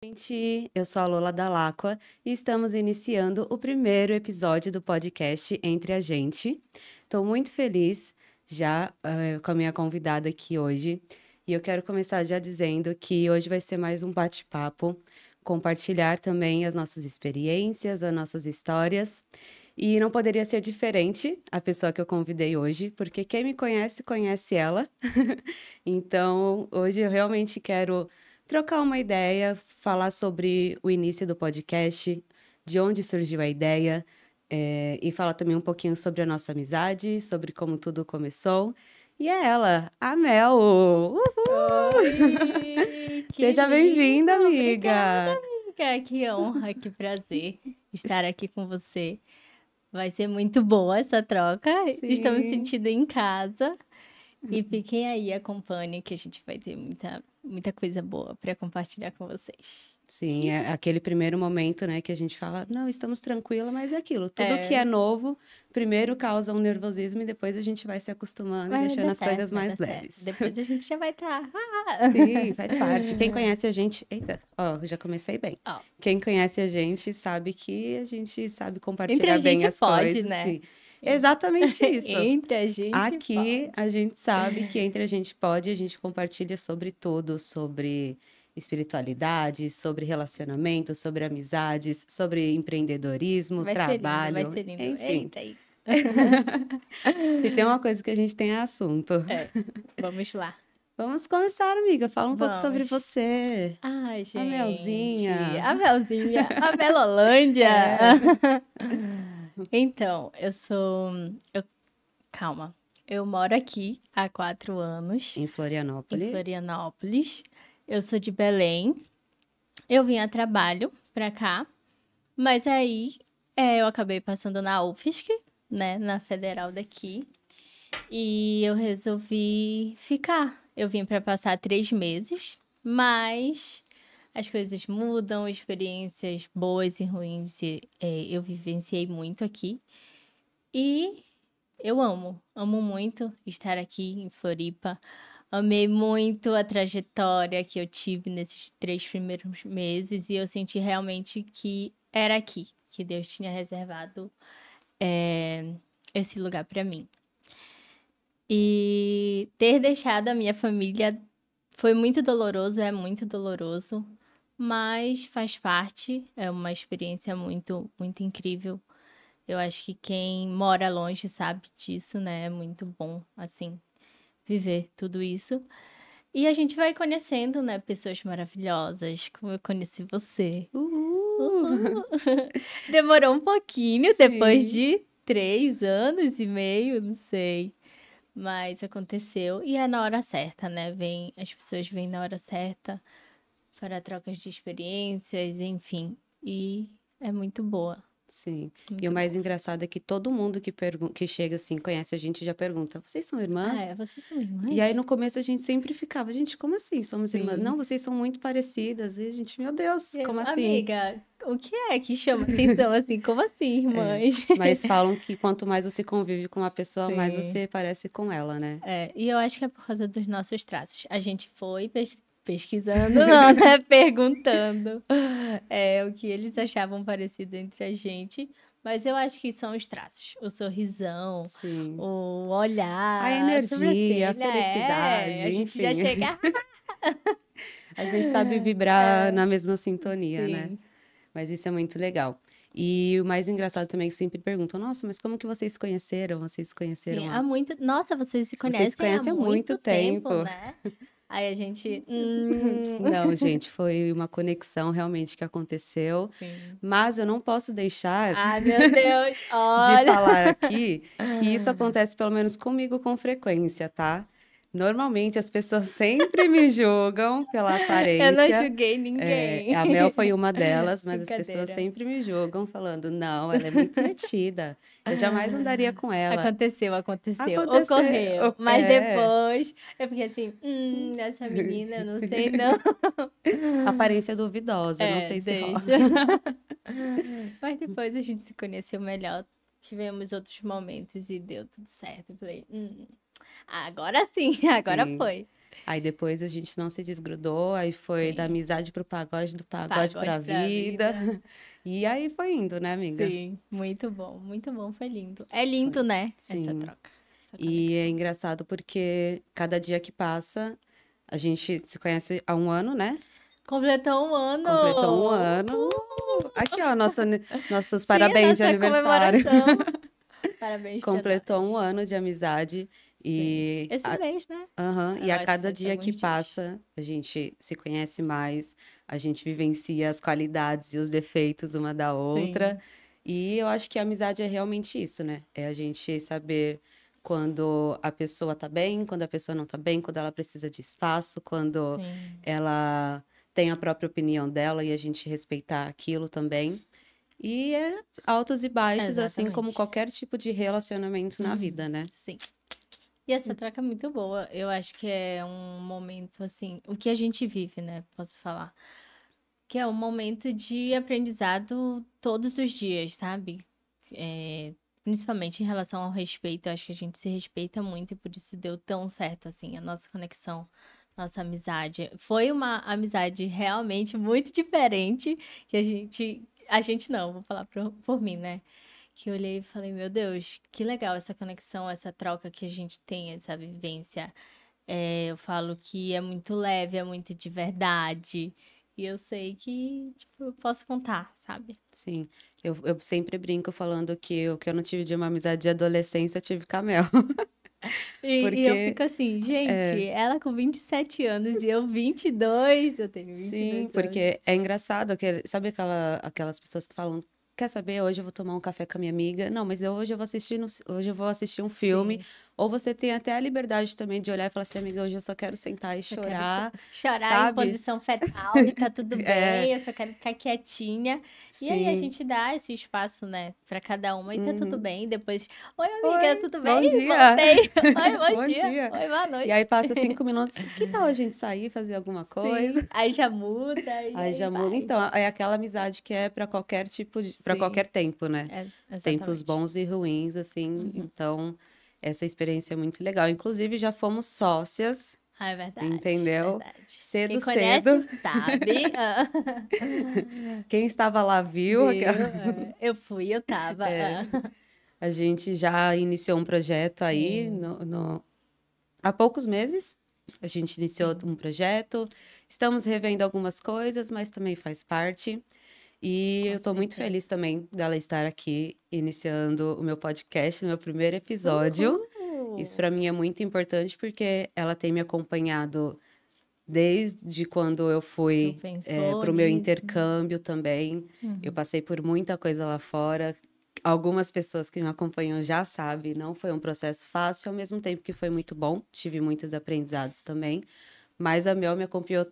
Gente, eu sou a Lola Dalacqua e estamos iniciando o primeiro episódio do podcast Entre a Gente. Estou muito feliz já com a minha convidada aqui hoje e eu quero começar já dizendo que hoje vai ser mais um bate-papo, compartilhar também as nossas experiências, as nossas histórias. E não poderia ser diferente a pessoa que eu convidei hoje, porque quem me conhece, conhece ela. Então, hoje eu realmente quero trocar uma ideia, falar sobre o início do podcast, de onde surgiu a ideia, e falar também um pouquinho sobre a nossa amizade, sobre como tudo começou. E é ela, a Mel! Uhul! Oi, que Seja lindo! bem-vinda, Obrigada, amiga! amiga! Que honra, que prazer estar aqui com você. Vai ser muito boa essa troca. Estou me Sim. sentindo em casa. E fiquem aí, acompanhem, que a gente vai ter muita coisa boa para compartilhar com vocês. Sim, é aquele primeiro momento, né, que a gente fala, não, estamos tranquila, mas é aquilo, tudo que É, é novo, primeiro causa um nervosismo e depois a gente vai se acostumando e mas vai deixando dar as certo, coisas vai mais dar certo. leves. Depois a gente já vai estar. Sim, faz parte. Quem conhece a gente, eita, ó, já comecei bem. Ó, Quem conhece a gente sabe que a gente sabe entre a compartilhar bem gente as pode, coisas, né? sim. Exatamente isso. Entre a gente Aqui pode. a gente sabe que entre a gente pode, a gente compartilha sobre tudo, sobre espiritualidade, sobre relacionamento, sobre amizades, sobre empreendedorismo, Vai ser lindo, vai trabalho, ser lindo. enfim. Eita aí. Se tem uma coisa que a gente tem é assunto. É, vamos lá. Vamos começar, amiga. Fala um pouco sobre Vamos. você. Ai, A gente. Melzinha. A Melzinha, a Melolândia. É, Então, calma. Eu moro aqui há 4 anos, em em Florianópolis. Florianópolis. Eu sou de Belém. Eu vim a trabalho pra cá, mas aí eu acabei passando na UFSC, né, na federal daqui, e eu resolvi ficar. Eu vim pra passar 3 meses, mas as coisas mudam, experiências boas e ruins, eu vivenciei muito aqui. E eu amo muito estar aqui em Floripa. Amei muito a trajetória que eu tive nesses 3 primeiros meses e eu senti realmente que era aqui, que Deus tinha reservado esse lugar para mim. E ter deixado a minha família foi muito doloroso, é muito doloroso, mas faz parte, é uma experiência muito, muito incrível. Eu acho que quem mora longe sabe disso, né? É muito bom, assim, viver tudo isso. E a gente vai conhecendo, né, pessoas maravilhosas, como eu conheci você. Uhul! Demorou um pouquinho, depois Sim. de 3 anos e meio, não sei. Mas aconteceu. E é na hora certa, né? As pessoas vêm na hora certa para trocas de experiências, enfim. E é muito boa, Sim. E o muito mais boa. engraçado é que todo mundo que chega assim, conhece a gente, já pergunta: vocês são Ah, irmãs? vocês são E aí irmãs? no começo a gente sempre ficava, gente, como assim somos irmãs? Sim. Não, vocês são muito parecidas. E a gente, meu Deus, como assim? Amiga, o que é que chama atenção assim? Como assim, É. irmãs? Mas falam que quanto mais você convive com uma pessoa, mais Sim. você parece com ela, né? E eu acho que é por causa dos nossos traços. A gente foi pesquisando, não, né? Perguntando o que eles achavam parecido entre a gente. Mas eu acho que são os traços. O sorrisão, Sim. o A olhar, a energia, a sobrancelha. felicidade, A gente já enfim. chega. A gente sabe vibrar na mesma sintonia, né? Sim. Mas isso é muito legal. E o mais engraçado também é que sempre perguntam: nossa, mas como que vocês se conheceram? Vocês se Sim, conheceram há muito. Nossa, vocês se Vocês se conhecem há conhecem há muito muito tempo. tempo, né? Aí a gente. Não, gente, foi uma conexão realmente que aconteceu, Sim. mas eu não posso deixar Ai, meu Deus, de olha. falar aqui que isso acontece pelo menos comigo com frequência, tá? Normalmente as pessoas sempre me julgam pela Eu não aparência. julguei ninguém. A Mel foi uma delas, mas as pessoas Brincadeira. sempre me julgam falando, não, ela é muito metida. Eu jamais andaria com ela. Aconteceu, Acontecer, ocorreu. Mas depois eu fiquei assim, essa menina, eu não sei não. aparência duvidosa, não sei se rola. Deixa. Mas depois a gente se conheceu melhor. Tivemos outros momentos e deu tudo certo. Eu falei, agora sim, agora Sim. foi. Aí depois a gente não se desgrudou, aí foi da Sim. amizade pro pagode, do pagode pra Pagode pra vida. vida. E aí foi indo, né, amiga? Sim, muito bom, foi lindo. É lindo, Foi. né? Essa Sim. troca, essa E é conexão. engraçado porque cada dia que passa, a gente se conhece há um ano, né? Completou um Completou um ano! ano. Aqui, ó, nossos Sim, a parabéns de nossa aniversário. comemoração. Parabéns pra Completou um nós. ano de amizade Sim. e Esse mês, né? aham, Eu e a acho que cada faz dia que alguns dias. passa, a gente se conhece mais, a gente vivencia as qualidades e os defeitos uma da outra. Sim, E eu acho que a amizade é realmente isso, né? É a gente saber quando a pessoa tá bem, quando a pessoa não tá bem, quando ela precisa de espaço, quando sim. ela tem a própria opinião dela e a gente respeitar aquilo também. E é altos e baixos, assim como Exatamente. qualquer tipo de relacionamento na Uhum, vida, né? sim. E essa troca é muito boa. Eu acho que é um momento, assim, o que a gente vive, né? Posso falar. Que é um momento de aprendizado todos os dias, sabe? Principalmente em relação ao respeito. Eu acho que a gente se respeita muito e por isso deu tão certo, assim, a nossa conexão, nossa amizade. Foi uma amizade realmente muito diferente que a gente não, vou falar por mim, né? Que eu olhei e falei, meu Deus, que legal essa conexão, essa troca que a gente tem, essa vivência. Eu falo que é muito leve, é muito de verdade. E eu sei que, tipo, eu posso contar, sabe? Sim, eu sempre brinco falando que o que eu não tive de uma amizade de adolescência, eu tive com a Mel. E eu Porque, fico assim, gente, é, ela com 27 anos e eu 22, eu tenho sim, 22 anos. porque é engraçado, que, sabe aquelas pessoas que falam, quer saber, hoje eu vou tomar um café com a minha amiga. Não, mas hoje eu vou assistir, hoje eu vou assistir um filme. Sim, Ou você tem até a liberdade também de olhar e falar assim, amiga, hoje eu só quero sentar e só quero chorar, chorar em sabe? posição fetal e tá tudo É, bem, eu só quero ficar quietinha. E aí a sim. gente dá esse espaço, né, pra cada uma e tá tudo Uhum. bem. Depois, oi amiga, Oi, tudo bem? bom dia. Voltei. Oi, bom Bom dia. dia. Oi, boa E aí noite. passa 5 minutos, que tal a gente sair, fazer alguma Sim, coisa? aí já muda e Aí aí já muda. vai. Então, é aquela amizade que é para qualquer para Sim, qualquer tempo, né? Tempos exatamente. bons e ruins, assim. Uhum. Então, essa experiência é muito legal. Inclusive, já fomos sócias, Ah, é verdade, entendeu? verdade. Quem Cedo, conhece cedo. sabe. Ah. Quem estava lá viu. Viu? Eu fui, eu tava. É, a gente já iniciou um projeto aí Sim, há poucos meses. A gente iniciou sim. um projeto, estamos revendo algumas coisas, mas também faz parte. E eu Com estou muito certeza. feliz também dela estar aqui iniciando o meu podcast, no meu primeiro episódio. Isso Uhul! para mim é muito importante porque ela tem me acompanhado desde quando eu Tu fui pensou para o meu nisso? intercâmbio também. Eu Uhum. passei por muita coisa lá fora. Algumas pessoas que me acompanham já sabem, não foi um processo fácil, ao mesmo tempo que foi muito bom, tive muitos aprendizados também. Mas a Mel me acompanhou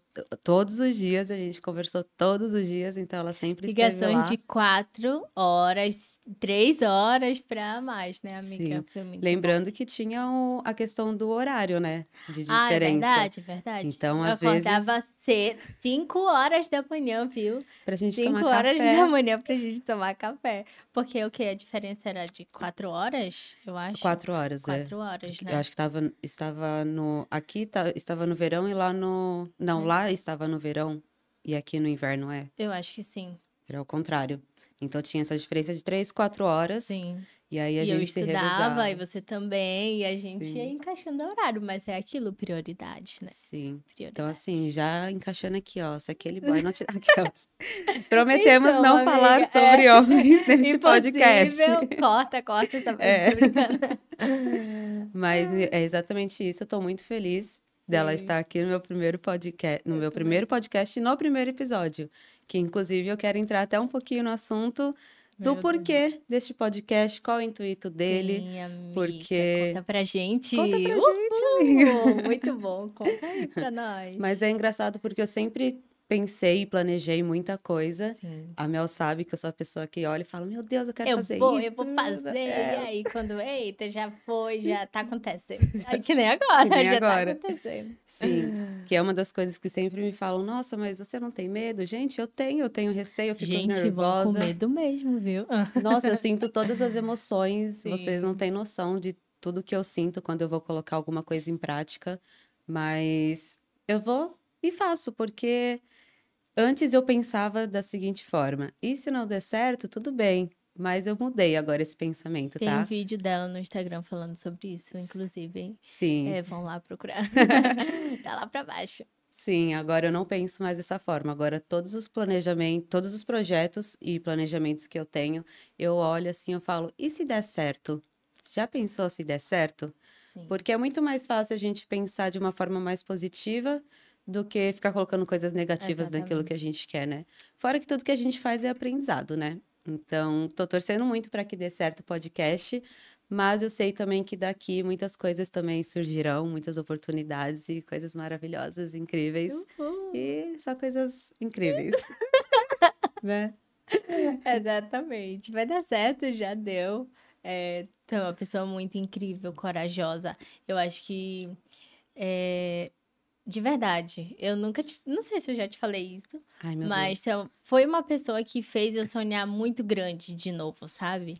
todos os dias, a gente conversou todos os dias, então ela sempre esteve Ligações de lá. 4 horas, 3 horas pra mais, né, amiga? Sim. Foi muito bom. Lembrando que tinha a questão do horário, né? De Ah, é diferença. verdade, é verdade. Então, Eu às vezes, acordava cedo, 5 horas da manhã, viu? pra gente tomar 5 horas da café, manhã pra gente tomar café. Porque o quê? A diferença era de 4 horas, eu acho? 4 horas, é. 4 horas, Porque eu né? acho que estava no. Aqui estava no verão e lá no. Não, É, lá estava no verão e aqui no inverno é. eu acho que sim. Era o contrário. Então tinha essa diferença de 3, 4 horas. Sim. E aí a E eu gente se estudava, e revezava. você também, e a gente ia Sim. encaixando o horário, mas é aquilo, prioridade, né? Sim. Então, assim, Prioridade. já encaixando aqui, ó, se aquele boy não te aquelas. Prometemos Então, não falar amiga, sobre homens neste podcast. impossível. Corta, corta essa parte, É, tô brincando. mas é exatamente isso. Eu tô muito feliz dela Sim, estar aqui no meu primeiro podcast, no eu meu primeiro também. podcast e no primeiro episódio, que inclusive eu quero entrar até um pouquinho no assunto do Meu Deus. porquê deste podcast, qual é o intuito dele, Sim, amiga, porque conta pra gente. conta pra gente, amiga. Uhul! Muito bom, conta aí pra Mas nós. é engraçado porque eu sempre pensei e planejei muita coisa. Sim. A Mel sabe que eu sou a pessoa que olha e fala: Meu Deus, eu quero Eu fazer vou, eu isso. vou fazer. E É, aí, quando, eita, já foi, já tá acontecendo. Aí, que nem que agora, nem já tá agora. acontecendo. Sim, que é uma das coisas que sempre me falam: Nossa, mas você não tem medo? Gente, eu tenho receio, eu fico Gente, vão com nervosa. medo mesmo, viu? Nossa, eu sinto todas as emoções, vocês não Sim, têm noção de tudo que eu sinto quando eu vou colocar alguma coisa em prática. Mas eu vou e faço, porque antes eu pensava da seguinte forma: "E se não der certo, tudo bem", mas eu mudei agora esse pensamento, Tem um tá. vídeo dela no Instagram falando sobre isso, S inclusive, hein. sim. Vão lá procurar. Tá lá pra baixo. Sim, agora eu não penso mais dessa forma. Agora todos os projetos e planejamentos que eu tenho, eu olho assim, eu falo: "E se der certo?". Já pensou se der certo? Sim, Porque é muito mais fácil a gente pensar de uma forma mais positiva do que ficar colocando coisas negativas naquilo que a exatamente. gente quer, né. Fora que tudo que a gente faz é aprendizado, né. Então, tô torcendo muito para que dê certo o podcast, mas eu sei também que daqui muitas coisas também surgirão, muitas oportunidades e coisas maravilhosas, incríveis, Uhul. e só coisas incríveis, né. Exatamente. Vai dar certo, já deu. Tu é uma pessoa muito incrível, corajosa. Eu acho que, eh, de verdade, eu nunca te não sei se eu já te falei isso, Ai, meu mas Deus. foi uma pessoa que fez eu sonhar muito grande de novo, sabe.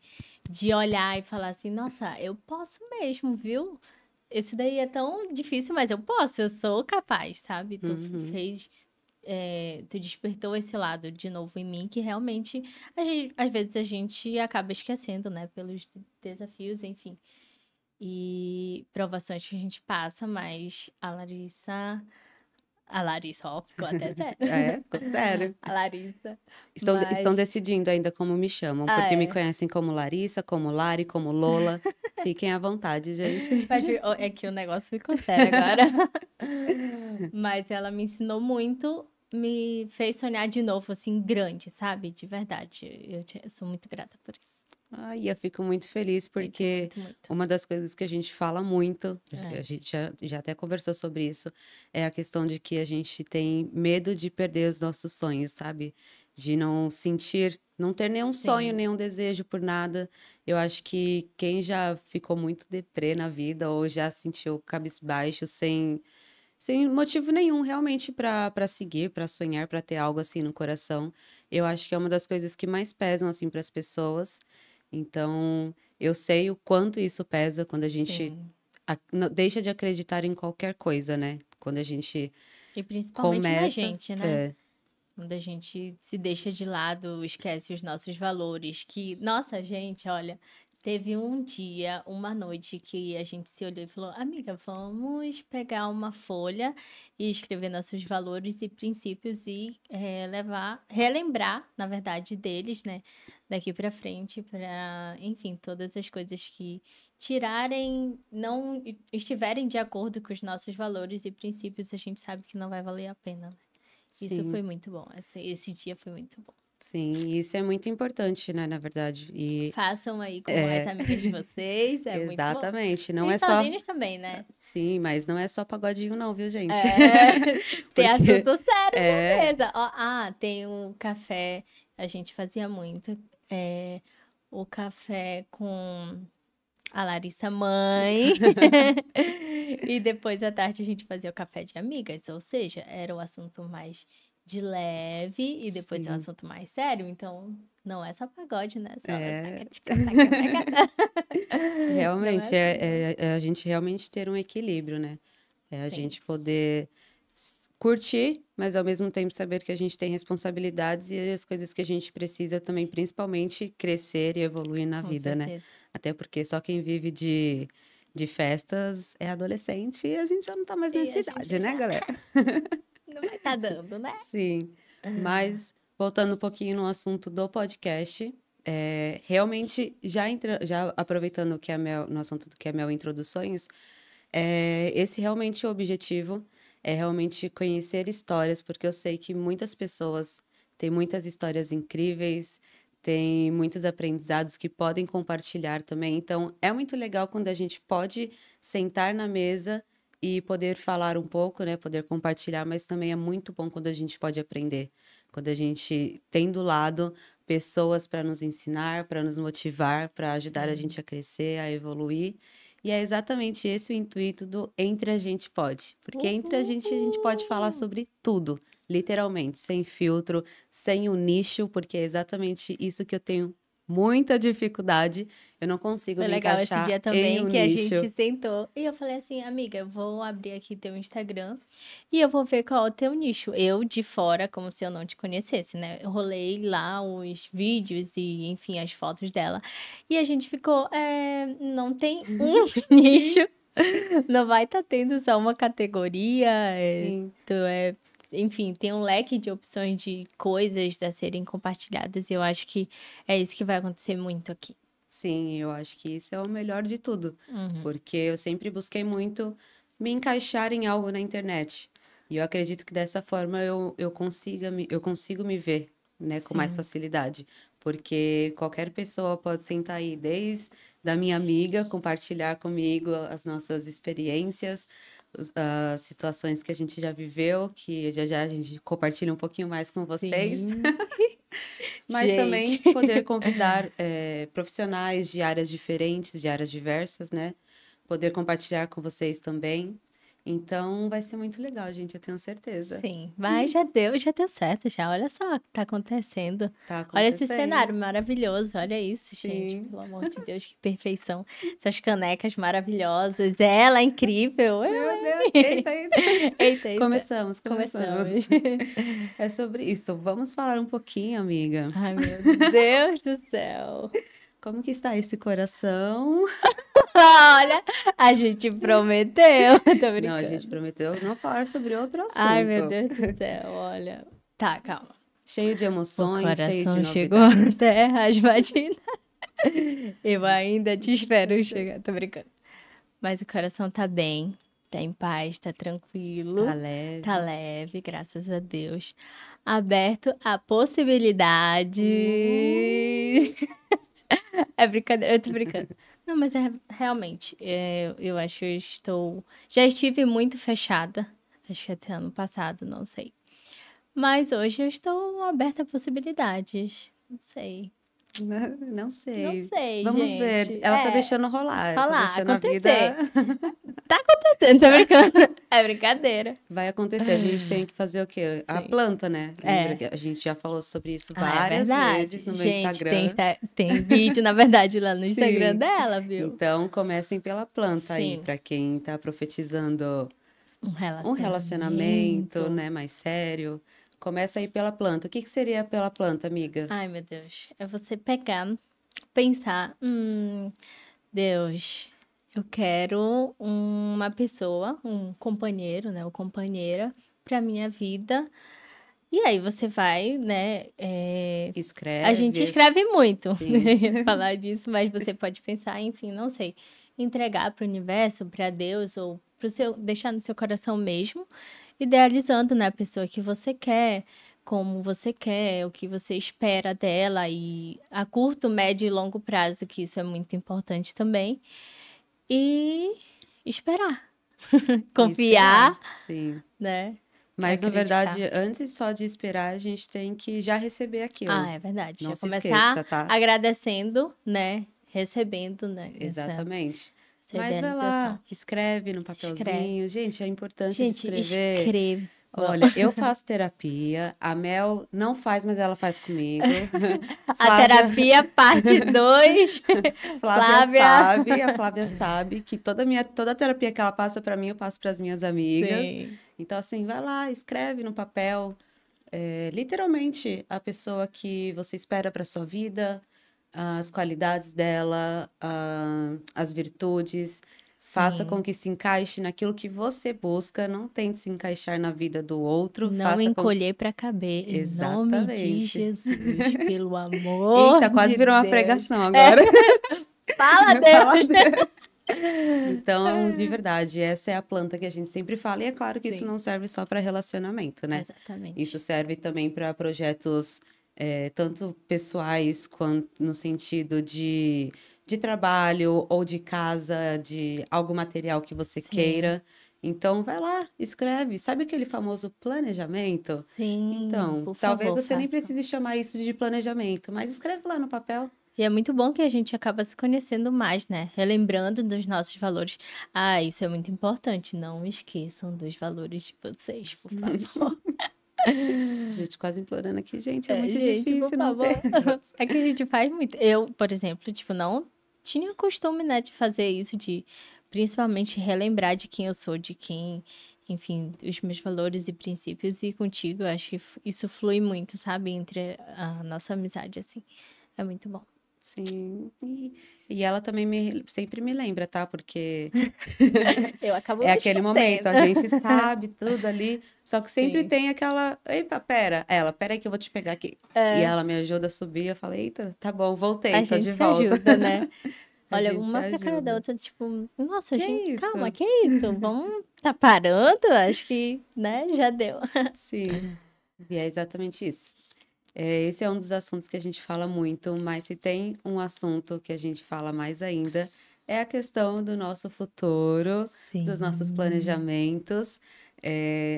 De olhar e falar assim: "Nossa, eu posso mesmo, viu. Esse daí é tão difícil, mas eu posso, eu sou capaz", sabe. Tu Uhum. fez tu despertou esse lado de novo em mim que realmente às vezes a gente acaba esquecendo, né, pelos desafios, enfim, e provações que a gente passa, mas a Larissa, ó, ficou até sério. É, ficou sério. A Larissa, Estão mas decidindo ainda como me chamam, ah, porque me é. conhecem como Larissa, como Lari, como Lola. Fiquem à vontade, gente. Mas é que o negócio ficou sério agora. Mas ela me ensinou muito, me fez sonhar de novo, assim, grande, sabe, de verdade. Eu sou muito grata por isso. Ai, eu fico muito feliz, Muito, porque muito, muito. uma das coisas que a gente fala muito, a É, gente já até conversou sobre isso, é a questão de que a gente tem medo de perder os nossos sonhos, sabe? De não sentir, não ter nenhum sonho, sim, nenhum desejo por nada. Eu acho que quem já ficou muito deprê na vida ou já sentiu cabisbaixo sem motivo nenhum realmente para seguir, para sonhar, para ter algo assim no coração. Eu acho que é uma das coisas que mais pesam assim para as pessoas. Então, eu sei o quanto isso pesa quando a gente sim. deixa de acreditar em qualquer coisa, né? Quando a gente E principalmente na começa, gente, né? é, Quando a gente se deixa de lado, esquece os nossos valores, que nossa, gente, olha, teve um dia, uma noite que a gente se olhou e falou: "Amiga, vamos pegar uma folha e escrever nossos valores e princípios e, relembrar, na verdade, deles, né, daqui pra frente, para, enfim, todas as coisas que não estiverem de acordo com os nossos valores e princípios, a gente sabe que não vai valer a pena". Isso foi sim, muito bom, esse dia foi muito bom. sim, e isso é muito importante, né, na verdade. E Façam aí com as é, amigas de vocês, é muito bom. exatamente, não E é só sozinhos também, né. sim, mas não é só pagodinho não, viu, gente? É, tem Porque assunto sério na é, mesa. Ó, tem um café, a gente fazia muito, o café com a Larissa mãe, e depois à tarde a gente fazia o café de amigas, ou seja, era o assunto mais de leve e depois é um sim, assunto mais sério, então não é só pagode, né, só é. taca tica taca taca tá. Não é Realmente, assim não. é a gente realmente ter um equilíbrio, né. É a Sim, gente poder curtir, mas ao mesmo tempo saber que a gente tem responsabilidades e as coisas que a gente precisa também, principalmente, crescer e evoluir na com vida, né. certeza. Até porque só quem vive de festas é adolescente e a gente já não tá mais E nessa a gente idade, né, já galera. não vai estar dando, né. Sim, mas voltando um pouquinho no assunto do podcast, realmente já aproveitando que é Mel no assunto do que é Mel Introduções, esse realmente é o objetivo, é realmente conhecer histórias, porque eu sei que muitas pessoas têm muitas histórias incríveis, têm muitos aprendizados que podem compartilhar também. Então, é muito legal quando a gente pode sentar na mesa e poder falar um pouco, né, poder compartilhar, mas também é muito bom quando a gente pode aprender, quando a gente tem do lado pessoas para nos ensinar, para nos motivar, para ajudar a Sim. gente a crescer, a evoluir. E é exatamente esse o intuito do Entre a Gente Pode, porque entre a gente pode falar Uhul. sobre tudo, literalmente, sem filtro, sem o nicho, porque é exatamente isso que eu tenho muita dificuldade. Eu não consigo Foi me legal esse encaixar dia em também um que a nicho. gente sentou e eu falei assim, amiga, eu vou abrir aqui teu Instagram e eu vou ver qual é o teu nicho. Eu de fora, como se eu não te conhecesse, né? Eu rolei lá os vídeos e, enfim, as fotos dela. E a gente ficou, não tem um nicho, Sim, não vai estar tendo só uma categoria, sim. enfim, tem um leque de opções de coisas a serem compartilhadas e eu acho que é isso que vai acontecer muito aqui. Sim, eu acho que isso é o melhor de tudo, Uhum. porque eu sempre busquei muito me encaixar em algo na internet. E eu acredito que dessa forma eu consigo me ver, né, com mais Sim. facilidade. Porque qualquer pessoa pode sentar aí, desde da minha amiga, compartilhar comigo as nossas experiências, as situações que a gente já viveu, que já já a gente compartilha um pouquinho mais com vocês. Sim. Mas também Gente. poder convidar, profissionais de áreas diferentes, de áreas diversas, né, poder compartilhar com vocês também. Então vai ser muito legal, gente, eu tenho certeza. Sim, mas já deu certo já, olha só o que tá acontecendo. Tá Olha esse cenário acontecendo. maravilhoso, olha isso, gente, Sim. pelo amor de Deus, que perfeição. Essas canecas maravilhosas, ela é incrível, eu, Meu Deus, hein? eita, eita. Eita, eita, Começamos, começamos. começamos. É sobre isso. Vamos falar um pouquinho, amiga. Ai, meu Deus do céu. Como que está esse coração? Olha, a gente prometeu, tô Não, a gente brincando. prometeu não falar sobre outro Ai, meu assunto. Deus do céu, olha. Tá, calma. Cheio de O emoções, cheio de coração chegou à novidades. terra, as batidas. Eu ainda te espero chegar. Tô brincando. Mas o coração tá bem, tá em paz, tá Tá tranquilo, tá leve. leve, graças a Deus. Aberto a possibilidades. Hum. É brincadeira, eu tô brincando. Não, mas é realmente, eu acho que eu estou. Já estive muito fechada, acho que até ano passado, não sei. Mas hoje eu estou aberta a possibilidades. Não sei. Não Não sei. sei, Vamos ver. gente. Ela tá deixando rolar, tá Falar, deixando a vida. acontecer. Tá acontecendo, tô brincando. É brincadeira. Vai acontecer. A gente tem que fazer o quê? A Sim. planta, né? Lembra É. que a gente já falou sobre isso Ah, é várias vezes verdade. no meu Gente, tem, Instagram. tem vídeo, na verdade, lá no Instagram Sim. dela, viu? Então, comecem pela planta aí, Sim. para quem tá profetizando Um um relacionamento, relacionamento. né, mais sério. Começa aí pela planta. O que que seria pela planta, amiga? Ai, meu Deus. É você pegar, pensar, Deus, eu quero uma pessoa, um companheiro, né, ou companheira pra minha vida. E aí você vai, né, a gente Escreve. escreve muito, Sim. falar disso, mas você pode pensar, enfim, não sei, entregar para o universo, para Deus ou para o seu, deixar no seu coração mesmo, idealizando, né, a pessoa que você quer, como você quer, o que você espera dela e a curto, médio e longo prazo, que isso é muito importante também, e esperar, E esperar. confiar, Sim. né, Mas, na acreditar. verdade, antes só de esperar, a gente tem que já receber Ah, aquilo. é verdade. Não Já se começar esqueça, tá? agradecendo, né? Recebendo, né? Exatamente. Essa Mas vai idealização. lá, escreve no Escreve. papelzinho. Gente, a importância de Gente, escrever. escreva. Olha, eu faço terapia, a Mel não faz, mas ela faz comigo. A Flávia, terapia, parte 2. Flávia Flávia. sabe, a Flávia sabe que toda a terapia que ela passa para mim, eu passo para as minhas amigas. Sim. Então, assim, vai lá, escreve no papel, literalmente a pessoa que você espera para sua vida, as qualidades dela, as virtudes. Faça com Sim. que se encaixe naquilo que você busca, não tente se encaixar na vida do outro, Não faça com. encolher para caber. Em nome de Exatamente. Jesus. Pelo amor Eita, quase de virou uma Deus. pregação agora. Fala, Fala Deus. Deus. Então, de verdade, essa é a planta que a gente sempre fala. E é claro que isso Sim, não serve só para relacionamento, né? Isso exatamente. serve também para projetos, tanto pessoais quanto no sentido de trabalho ou de casa, de algo material que você Sim, queira. Então, vai lá, escreve. Sabe aquele famoso planejamento? sim, Então, por talvez favor, você nem faça. precise chamar isso de planejamento, mas escreve lá no papel. E é muito bom que a gente acaba se conhecendo mais, né? Relembrando dos nossos valores. Ah, isso é muito importante. Não esqueçam dos valores de vocês, por favor. Gente, quase implorando aqui. Gente, é muito Gente, por difícil não favor. ter. É que a gente faz muito. Eu, por exemplo, tipo, não tinha costume, né, de fazer isso, de principalmente relembrar de quem eu sou, de quem, enfim, os meus valores e princípios. E contigo, eu acho que isso flui muito, sabe, entre a nossa amizade, assim. É muito bom. Sim. E ela também sempre me lembra, tá? Porque Eu acabo é me aquele momento, esquecendo. a gente sabe tudo ali, só que sempre Sim. tem aquela. Eita, pera. Pera aí que eu vou te pegar aqui. E É, ela me ajuda a subir. Eu falei, eita, tá bom, a voltei, tô gente de se volta. ajuda, né? A Olha, gente se uma pra cara da ajuda. outra, tipo, nossa, Que gente, calma, isso? que isso? Vamos, tá parando? Acho que, né, já deu. Sim. E é exatamente isso. Esse é um dos assuntos que a gente fala muito, mas se tem um assunto que a gente fala mais ainda, é a questão do nosso futuro, dos nossos Sim. planejamentos.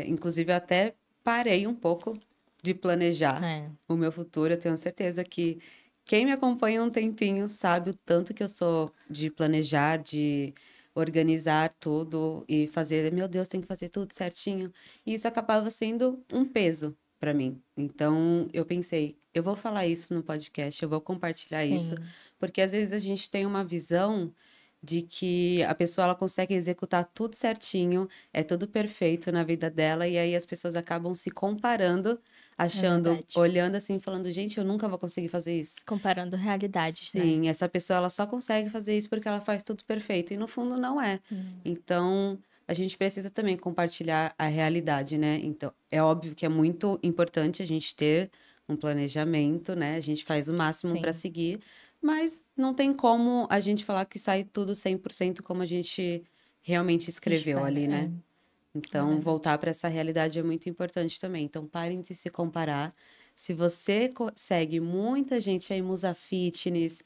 Inclusive, eu até parei um pouco de planejar É, o meu futuro. Eu tenho certeza que quem me acompanha há um tempinho sabe o tanto que eu sou de planejar, de organizar tudo e fazer, meu Deus, tem que fazer tudo certinho. E isso acabava sendo um peso para mim. Então, eu pensei, eu vou falar isso no podcast, eu vou compartilhar isso, sim, porque às vezes a gente tem uma visão de que a pessoa ela consegue executar tudo certinho, é tudo perfeito na vida dela, e aí as pessoas acabam se comparando, é achando, verdade. olhando assim, falando, gente, eu nunca vou conseguir fazer isso. Comparando realidades, né? Sim, essa pessoa ela só consegue fazer isso porque ela faz tudo perfeito e no fundo não é. Hum. Então, a gente precisa também compartilhar a realidade, né? Então, é óbvio que é muito importante a gente ter um planejamento, né? A gente faz o máximo para Sim, seguir, mas não tem como a gente falar que sai tudo 100% como a gente realmente escreveu espera, ali, né? é Então, verdade. voltar para essa realidade é muito importante também. Então, parem de se comparar. Se você segue muita gente aí, musa fitness,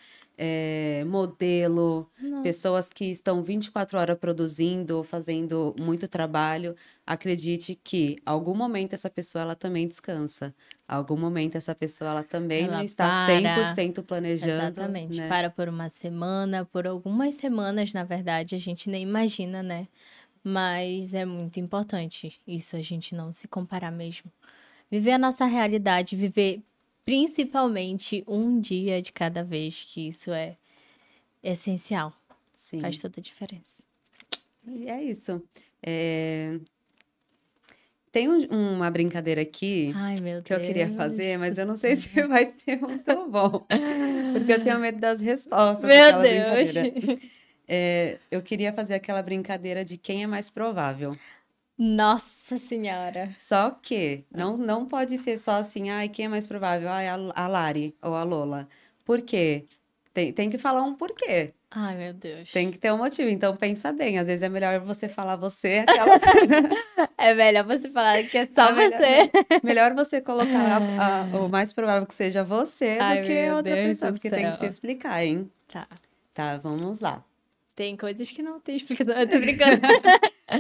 modelo, Nossa, pessoas que estão 24 horas produzindo, fazendo muito trabalho, acredite que algum momento essa pessoa ela também descansa. Algum momento essa pessoa ela também não ela está cem por para, cento planejando, exatamente, né? para por uma semana, por algumas semanas, na verdade, a gente nem imagina, né? Mas é muito importante isso, a gente não se comparar mesmo. Viver a nossa realidade, viver principalmente um dia de cada vez, que isso é essencial, faz Sim. toda a diferença. E é isso. É, Tem uma brincadeira aqui Ai, meu que eu queria fazer, Deus do mas eu não sei se céu. vai ser muito bom, porque eu tenho medo das respostas Meu daquela Deus. brincadeira. Eu queria fazer aquela brincadeira de quem é mais provável. Nossa Senhora. Só que não pode ser só assim, ai, quem é mais provável? Ai, a Lari ou a Lola. Por quê? Tem que falar um porquê. Ai, meu Deus. Tem que ter um motivo. Então pensa bem, às vezes é melhor você falar você, aquela. É melhor você falar que é É só você. melhor você colocar o mais provável que seja você do Ai, que meu outra Deus pessoa, do porque tem que se céu. explicar, hein? Tá. Tá, vamos lá. Tem coisas que não tem explicação. Eu tô brincando.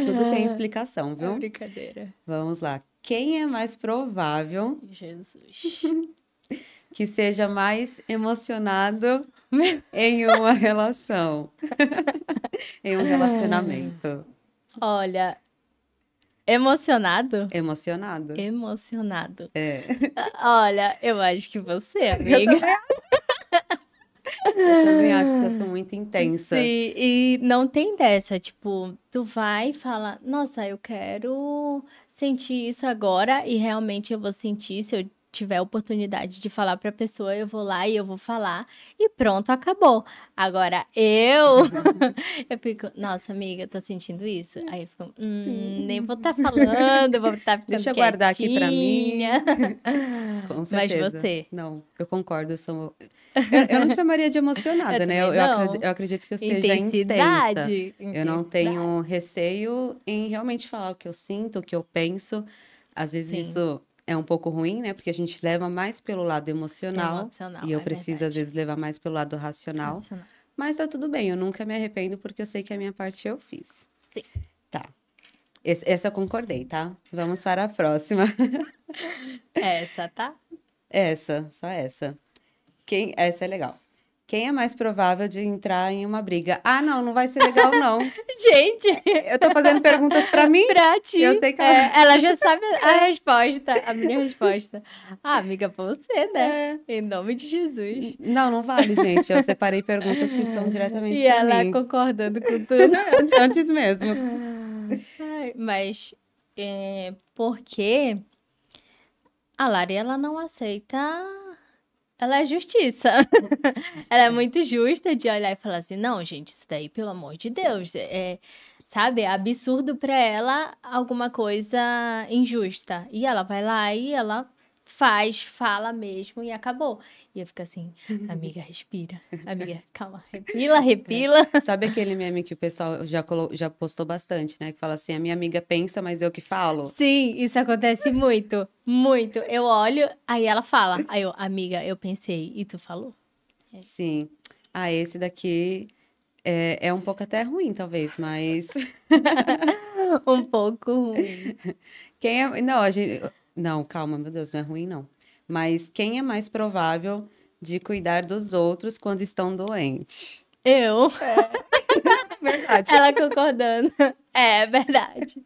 Tudo tem explicação, É viu? brincadeira. Vamos lá. Quem é mais provável Jesus. que seja mais emocionado Meu- em uma relação, em um relacionamento? Olha, emocionado? Emocionado. Emocionado. É. Olha, eu acho que você, Eu amiga. também, eu também acho que eu sou muito intensa. Sim, e não tem dessa, tipo, tu vai e fala, nossa, eu quero sentir isso agora e realmente eu vou sentir, se eu tiver a oportunidade de falar pra pessoa, eu vou lá e eu vou falar e pronto, acabou. Agora eu fico, nossa, amiga, tô sentindo isso? Aí eu fico, nem vou estar falando, vou estar ficando Deixa eu guardar aqui pra quietinha. mim. Com Mas certeza. você, Não, eu concordo. Eu não chamaria de eu emocionada, né? também não. Eu acredito que eu seja intensa. Intensidade, Eu não intensidade. tenho receio em realmente falar o que eu sinto, o que eu penso. Às vezes Sim. isso é um pouco ruim, né? Porque a gente leva mais pelo lado emocional Emocional, e eu é preciso, às verdade. vezes, levar mais pelo lado racional. Racional. Mas tá tudo bem, eu nunca me arrependo porque eu sei que a minha parte eu fiz. Sim. Tá. Essa eu concordei, tá? Vamos para a próxima. Essa, tá? Essa, só essa. Essa é legal. Quem é mais provável de entrar em uma briga? Ah, não vai ser legal, não. Gente, Eu tô fazendo perguntas pra mim? pra ti, Eu sei que ela... ela já sabe a resposta, a minha resposta. Ah, amiga, pra você, né? É. Em nome de Jesus. Não vale, gente. Eu separei perguntas que são diretamente E pra ela mim. concordando com tudo. Antes mesmo. Ai, mas porque a Lari, ela não aceita. Ela é justiça. Ela é muito justa de olhar e falar assim: não, gente, isso daí, pelo amor de Deus, sabe, é absurdo pra ela alguma coisa injusta. E ela vai lá e ela faz, fala mesmo e acabou. E eu fico assim: amiga, respira. Amiga, calma, repila. Sabe aquele meme que o pessoal já postou bastante, né? Que fala assim, a minha amiga pensa, mas eu que falo? Sim, isso acontece muito, muito. Eu olho, aí ela fala. Aí eu, amiga, eu pensei, e tu falou? É isso. Sim. Ah, esse daqui é um pouco até ruim, talvez, mas... Um pouco ruim. Quem é... Não, a gente... Não, calma, meu Deus, não é ruim, não. Mas quem é mais provável de cuidar dos outros quando estão doentes? Eu, Verdade. ela concordando. É verdade.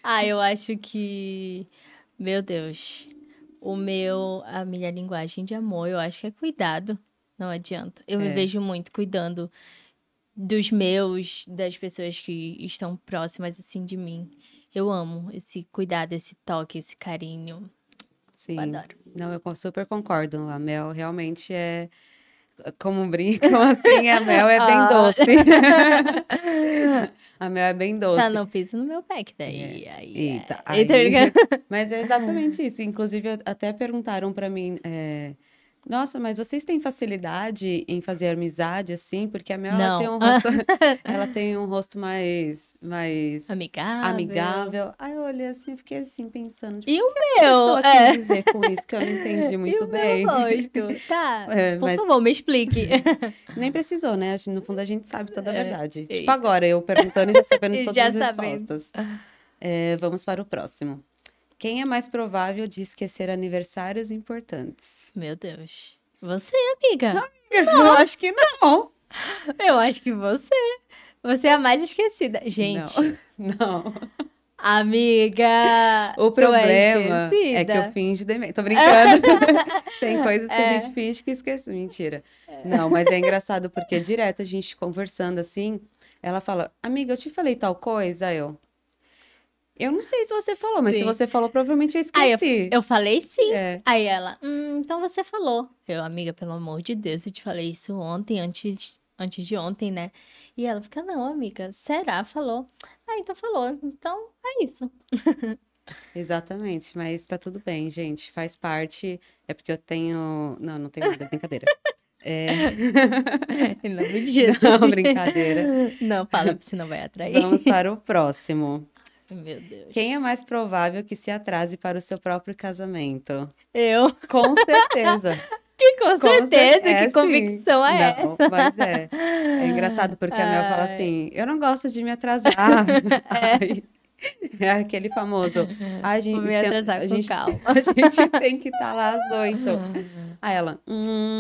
Ah, eu acho que, meu Deus, a minha linguagem de amor, eu acho que é cuidado. Não adianta. Eu me vejo muito cuidando dos meus, das pessoas que estão próximas assim de mim. Eu amo esse cuidado, esse toque, esse carinho. Eu Sim. adoro. Não, eu super concordo. A Mel realmente é... Como brincam assim, a Mel é bem doce. A Mel é bem Só doce. não pisa no meu pé, que daí. Eita, Eita, brincando. mas é exatamente isso. Inclusive, até perguntaram pra mim, nossa, mas vocês têm facilidade em fazer amizade assim? Porque a Mel, Não. ela tem um rosto mais Amigável. amigável. Aí eu olhei assim, fiquei assim pensando, tipo, E o o que essa meu? pessoa quis dizer com isso que eu não entendi E muito o meu bem? rosto? Tá, por Mas favor, me explique. nem precisou, né? No fundo a gente sabe toda a verdade. Tipo Eita. agora, eu perguntando e já sabendo E todas já as sabendo. respostas. Vamos para o próximo. Quem é mais provável de esquecer aniversários importantes? Meu Deus. Você, amiga. Eu acho que não. Eu acho que você. Você é a mais esquecida. Não, Gente, não. amiga, O tu é problema é que eu esquecida. finjo demência. Tô brincando. Tem coisas que a gente É. finge que esquece. Mentira. Não, mas é engraçado porque direto a gente conversando assim, ela fala, amiga, eu te falei tal coisa? Eu não sei se você falou, mas se Sim. você falou, provavelmente eu Aí esqueci. eu falei sim. É. Aí ela, então você falou. Eu, amiga, pelo amor de Deus, eu te falei isso ontem, antes de ontem, né? E ela fica, não, amiga, será? Falou. Ah, então falou. Então é isso. Exatamente, mas tá tudo bem, gente. Faz parte. É porque eu tenho. Não tenho nada, é brincadeira. É... Em nome de Jesus. Não, brincadeira. Não, fala, porque senão vai atrair. Vamos para o próximo. Meu Deus. Quem é mais provável que se atrase para o seu próprio casamento? Eu. Com certeza. Que com certeza, que sim. convicção é Não, essa? mas é. É engraçado porque a Mel fala Ai. assim: eu não gosto de me atrasar. Aí, é aquele famoso. Ai, Vou me atrasar com calma. a gente tem que estar lá às 8. Aí ela,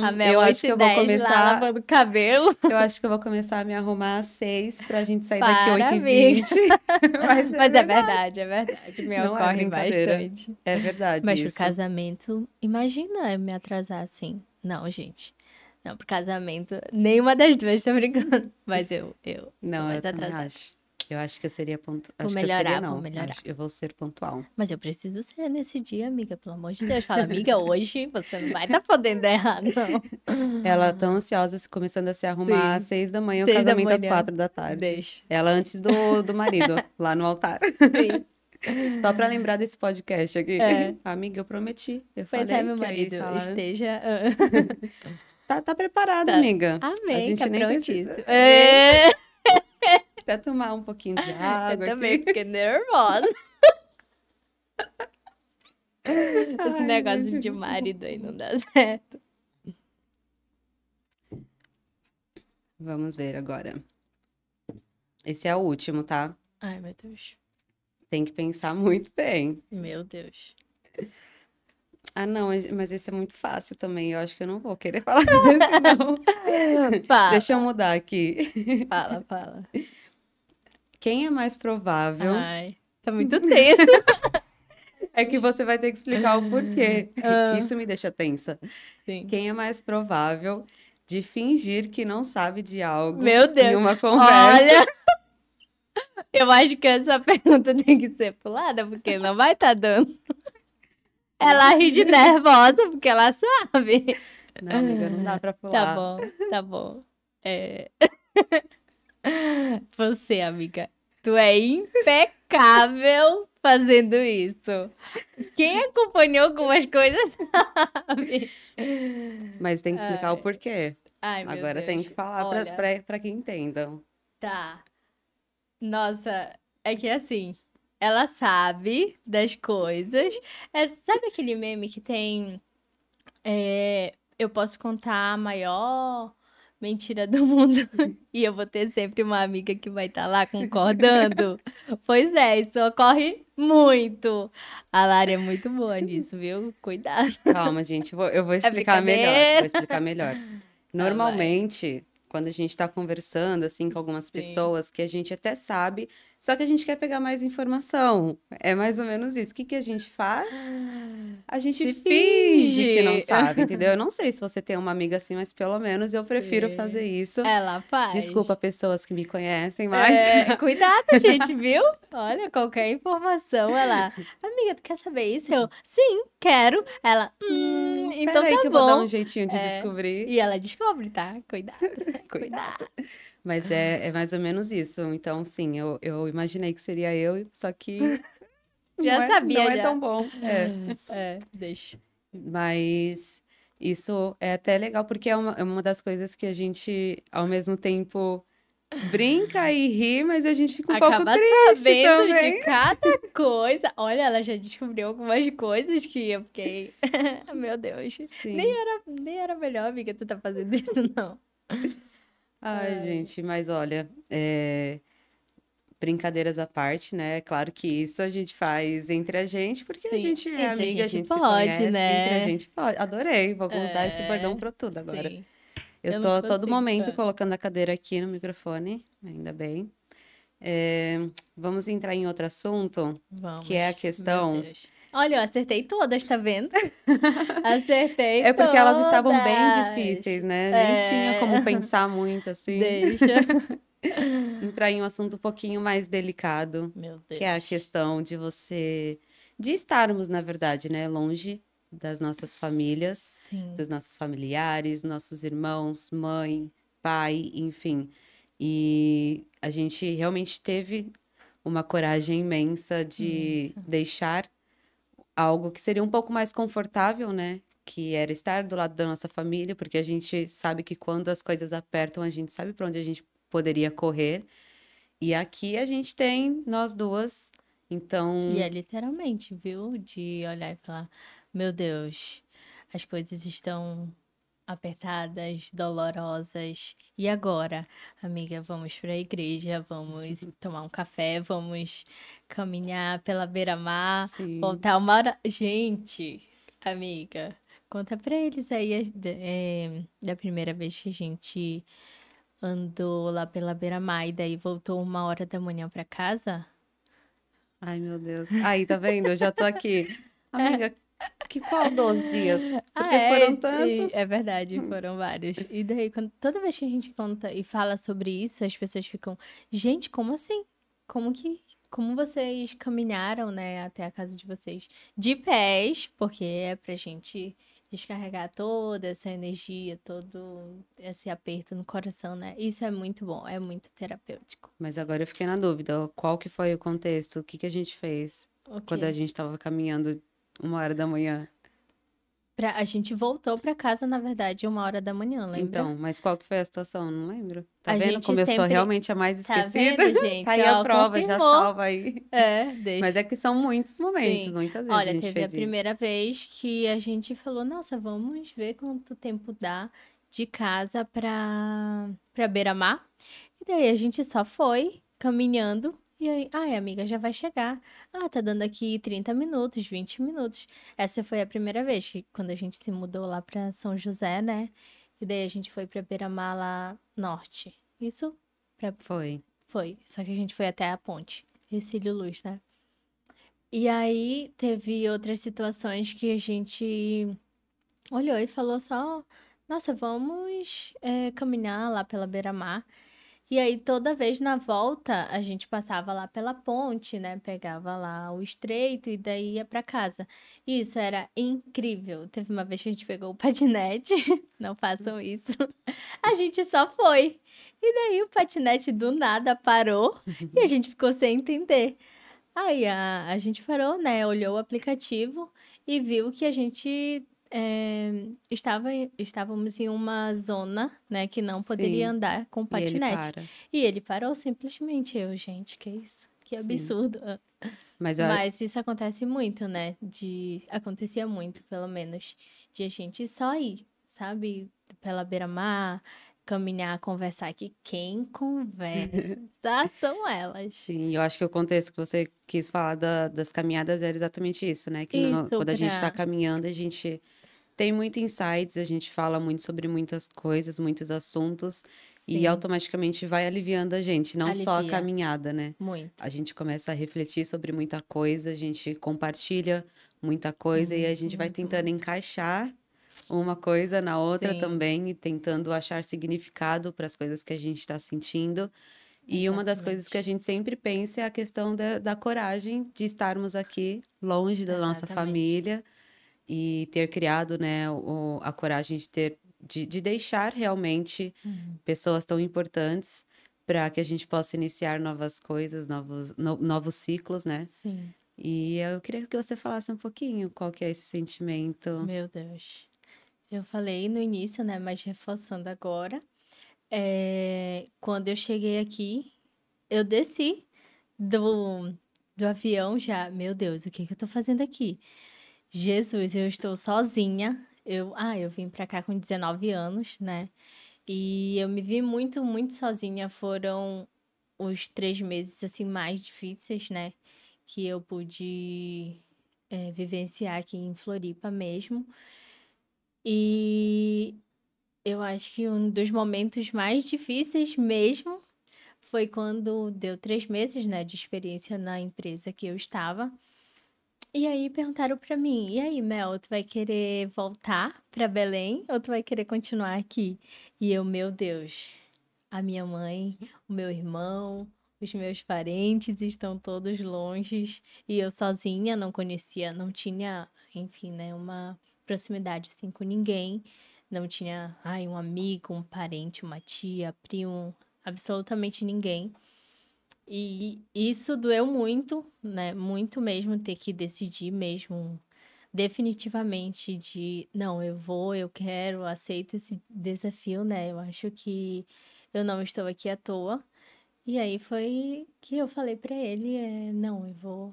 A Mel eu acho que eu vou 8h10 lá começar. lavando o cabelo. Eu acho que eu vou começar a me arrumar às 6 pra gente sair daqui Para, 8h20. Mas é verdade, Me Não é ocorre brincadeira. bastante. É verdade Mas pro isso. casamento, imagina eu me atrasar assim. Não, gente. Não, pro casamento, nenhuma das duas, tô brincando. Mas eu sou Não, eu mais também atrasada. acho. Eu acho que eu seria pontual. Vou Acho que eu seria, melhorar, vou não. melhorar. Eu vou ser pontual. Mas eu preciso ser nesse dia, amiga, pelo amor de Deus. Fala, amiga, hoje você não vai estar podendo errar, não. Ela tão ansiosa, começando a se arrumar às Sim. 6 da manhã, o 6 da casamento às manhã. 4 da tarde. Deixa. Ela antes do marido, lá no altar. Sim. Só pra lembrar desse podcast aqui. É. Amiga, eu prometi. Eu Pois falei é, meu que eu ia marido, estar lá antes. esteja. Tá preparada, Tá. amiga. A Amém, gente tá nem prontíssimo. precisa. É. Até tomar um pouquinho de Eu água também aqui. fiquei nervosa. Esse Ai, negócio gente. de marido aí não dá certo. Vamos ver agora. Esse é o último, tá? Ai, meu Deus. Tem que pensar muito bem. Meu Deus. Ah, não, mas esse é muito fácil também. Eu acho que eu não vou querer falar desse, não. Deixa eu Fala, mudar aqui. fala. Quem é mais provável? Ai, tá muito tenso. É que você vai ter que explicar o porquê. Ah, Isso me deixa tensa. sim. Quem é mais provável de fingir que não sabe de algo Meu em Deus. uma conversa? Olha, eu acho que essa pergunta tem que ser pulada, porque não vai estar dando. Não, Ela ri de nervosa, porque ela sabe. não, amiga, não dá pra Tá pular. bom, tá bom. É... Você, amiga, tu é impecável fazendo isso. Quem acompanhou algumas coisas sabe. Mas tem que explicar o Ai, porquê. ai, meu Agora tem Deus. que falar Olha, pra que entendam. tá. Nossa, é que assim, ela sabe das coisas. Sabe aquele meme que tem. Eu posso contar a maior mentira do mundo e eu vou ter sempre uma amiga que vai estar lá concordando? Pois é, isso ocorre muito. A Lari é muito boa nisso, viu? Cuidado. Calma, gente, eu vou É explicar melhor. Vou brincadeira. explicar melhor. Ah, vai. Normalmente, quando a gente tá conversando assim com algumas Sim. pessoas que a gente até sabe, só que a gente quer pegar mais informação. É mais ou menos isso. O que que a gente faz? A gente Se finge que não finge. sabe, entendeu? Eu não sei se você tem uma amiga assim, mas pelo menos eu prefiro fazer Sim. isso. Ela Desculpa faz. pessoas que me conhecem, mas Cuidado, gente, viu? Olha, qualquer informação, ela. Amiga, tu quer saber isso? Eu, sim, quero. Ela, então espera tá aí que eu vou dar um bom. jeitinho de É. descobrir. E ela descobre, tá? Cuidado, Cuidado. cuidado. Mas é mais ou menos isso. Então, sim, eu imaginei que seria eu, só que Já não sabia, é já. tão bom. É. Deixa. Mas isso é até legal, porque é uma das coisas que a gente, ao mesmo tempo, brinca e ri, mas a gente fica um pouco Acaba triste sabendo de também. cada coisa. Olha, ela já descobriu algumas coisas que eu fiquei. Meu Deus. Sim. Nem era melhor, amiga, tu tá fazendo isso, não. Ai, Ai. gente, mas olha, brincadeiras à parte, né? Claro que isso a gente faz entre a gente, porque a Sim, gente é entre a amiga, a gente gente se pode, conhece, entre a né? gente pode. Adorei, vou usar esse bordão É, para tudo agora. sim. Eu Eu não tô a todo consigo momento tanto. colocando a cadeira aqui no microfone, ainda bem. É, vamos entrar em outro assunto, que é a Vamos, meu questão. Deus. Olha, eu acertei todas, tá vendo? Acertei É porque elas estavam bem todas. difíceis, né? Nem tinha É, como pensar muito assim. deixa. Entrar em um assunto um pouquinho mais delicado, Meu que é a Deus. questão de você, de estarmos, na verdade, né, longe das nossas famílias, Sim, dos nossos familiares, nossos irmãos, mãe, pai, enfim. E a gente realmente teve uma coragem imensa de imensa. deixar algo que seria um pouco mais confortável, né? Que era estar do lado da nossa família, porque a gente sabe que quando as coisas apertam, a gente sabe para onde a gente poderia correr. E aqui a gente tem nós duas, E é então, literalmente, viu? De olhar e falar: Meu Deus, as coisas estão apertadas, dolorosas. E agora, amiga, vamos para a igreja, vamos tomar um café, vamos caminhar pela beira-mar, sim. voltar uma hora. Gente, amiga, conta pra eles aí da primeira vez que a gente andou lá pela beira-mar e daí voltou 1 hora da manhã pra casa. Ai, meu Deus. Aí, tá vendo? Eu já tô aqui. Amiga, que qual dos dias? Ah, Porque foram tantos. é verdade, foram vários. E daí, toda vez que a gente conta e fala sobre isso, as pessoas ficam, gente, como assim? Como vocês caminharam, né, até a casa de vocês? De pés, porque é pra gente descarregar toda essa energia, todo esse aperto no coração, né? Isso é muito bom, é muito terapêutico. Mas agora eu fiquei na dúvida, qual que foi o contexto? O que que a gente fez quando a Ok. gente tava caminhando 1 hora da manhã? A gente voltou pra casa, na verdade, 1 hora da manhã, lembra? Então, mas qual que foi a situação? Não lembro. Tá A vendo gente como eu sou sempre. realmente a mais Tá esquecida? vendo, Tá gente? aí a Ó, prova, já confirmou. salva aí. Mas Deixa. é que são muitos momentos, Sim. muitas vezes a Olha, gente teve a fez isso. primeira vez que a gente falou, nossa, vamos ver quanto tempo dá de casa pra beira-mar. E daí a gente só foi caminhando E aí, ai, amiga, já vai chegar. Ah, tá dando aqui 30 minutos, 20 minutos. Essa foi a primeira vez que, quando a gente se mudou lá pra São José, né? E daí a gente foi pra Beira-Mar lá norte. Isso pra... Foi. foi. Só que a gente foi até a ponte. Ercílio Luz, né? E aí teve outras situações que a gente olhou e falou só, nossa, vamos caminhar lá pela beira-mar. E aí toda vez na volta a gente passava lá pela ponte, né? Pegava lá o estreito e daí ia pra casa. E isso era incrível. Teve uma vez que a gente pegou o patinete, não façam isso. A gente só foi. E daí o patinete do nada parou e a gente ficou sem entender. Aí a gente parou, né? Olhou o aplicativo e viu que a gente estávamos em uma zona, né? Que não poderia Sim. andar com E ele patinete. para. E ele parou simplesmente. Eu, gente, que isso? Que Sim. absurdo. Mas eu, Mas isso acontece muito, né? Acontecia muito, pelo menos, de a gente só ir, sabe? Pela beira-mar, caminhar, conversar. Que quem conversa são elas. sim, eu acho que o contexto que você quis falar das caminhadas era exatamente isso, né? Que Isso quando a gente está pra. caminhando, a gente tem muito insights, a gente fala muito sobre muitas coisas, muitos assuntos, e Sim, automaticamente vai aliviando a gente, não só a alivia caminhada, né? muito. A gente começa a refletir sobre muita coisa, a gente compartilha muita coisa e a Muito, gente vai muito, tentando muito. encaixar uma coisa na outra Sim, também e tentando achar significado para as coisas que a gente está sentindo. E uma das coisas que a exatamente. gente sempre pensa é a questão da coragem de estarmos aqui longe da nossa Exatamente. família e ter criado, né, a coragem de deixar realmente Uhum. pessoas tão importantes para que a gente possa iniciar novas coisas, novos ciclos, né? Sim, E eu queria que você falasse um pouquinho qual que é esse sentimento. meu Deus. Eu falei no início, né, mas reforçando agora. Quando eu cheguei aqui, eu desci do avião já. Meu Deus, o que que eu tô fazendo aqui? Jesus, eu estou sozinha. Eu vim pra cá com 19 anos, né? E eu me vi muito, muito sozinha. Foram os 3 meses, assim, mais difíceis, né? Que eu pude, vivenciar aqui em Floripa mesmo. E eu acho que um dos momentos mais difíceis mesmo foi quando deu 3 meses, né, de experiência na empresa que eu estava. E aí perguntaram pra mim: "E aí, Mel, tu vai querer voltar pra Belém ou tu vai querer continuar aqui?" E eu: "Meu Deus, a minha mãe, o meu irmão, os meus parentes estão todos longes e eu sozinha, não conhecia, não tinha, enfim, né, uma proximidade assim com ninguém, não tinha, ai, um amigo, um parente, uma tia, primo, absolutamente ninguém. E isso doeu muito, né? Muito mesmo ter que decidir mesmo definitivamente de não, eu vou, eu quero, aceito esse desafio, né? Eu acho que eu não estou aqui à toa. E aí foi que eu falei pra ele, não,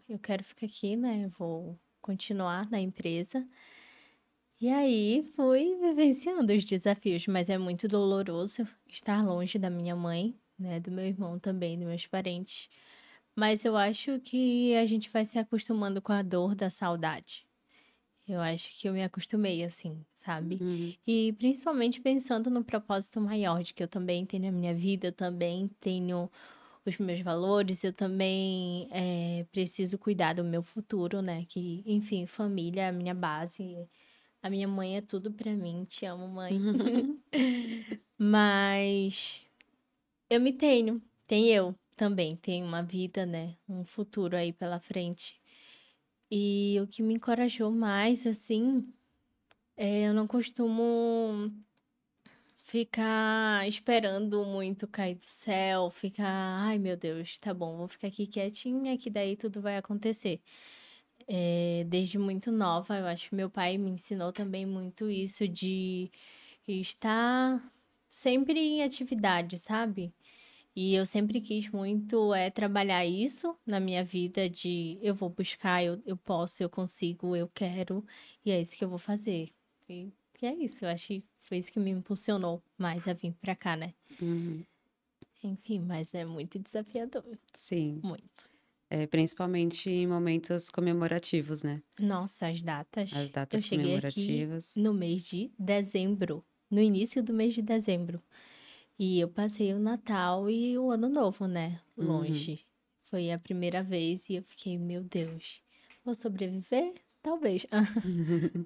eu quero ficar aqui, né? Eu vou continuar na empresa. E aí fui vivenciando os desafios, mas é muito doloroso estar longe da minha mãe, né? Do meu irmão também, dos meus parentes. Mas eu acho que a gente vai se acostumando com a dor da saudade. Eu acho que eu me acostumei assim, sabe? Uhum. E principalmente pensando no propósito maior, de que eu também tenho a minha vida, eu também tenho os meus valores, eu também preciso cuidar do meu futuro, né? Que, enfim, família é a minha base. A minha mãe é tudo pra mim. Te amo, mãe. Mas tem eu também, tenho uma vida, né? Um futuro aí pela frente. E o que me encorajou mais, assim, eu não costumo ficar esperando muito cair do céu, ficar, ai meu Deus, tá bom, vou ficar aqui quietinha que daí tudo vai acontecer. Desde muito nova, eu acho que meu pai me ensinou também muito isso de estar sempre em atividade, sabe? E eu sempre quis muito trabalhar isso na minha vida de eu vou buscar, eu posso, eu consigo, eu quero, e é isso que eu vou fazer. E é isso, eu acho que foi isso que me impulsionou mais a vir pra cá, né? Uhum. Enfim, mas é muito desafiador, Sim. muito. Principalmente em momentos comemorativos, né? Nossa, as As datas. Eu datas cheguei aqui comemorativas. no mês de dezembro, no início do mês de dezembro. E eu passei o Natal e o Ano Novo, né? Uhum. Longe. Foi a primeira vez e eu fiquei, meu Deus, vou sobreviver? Talvez.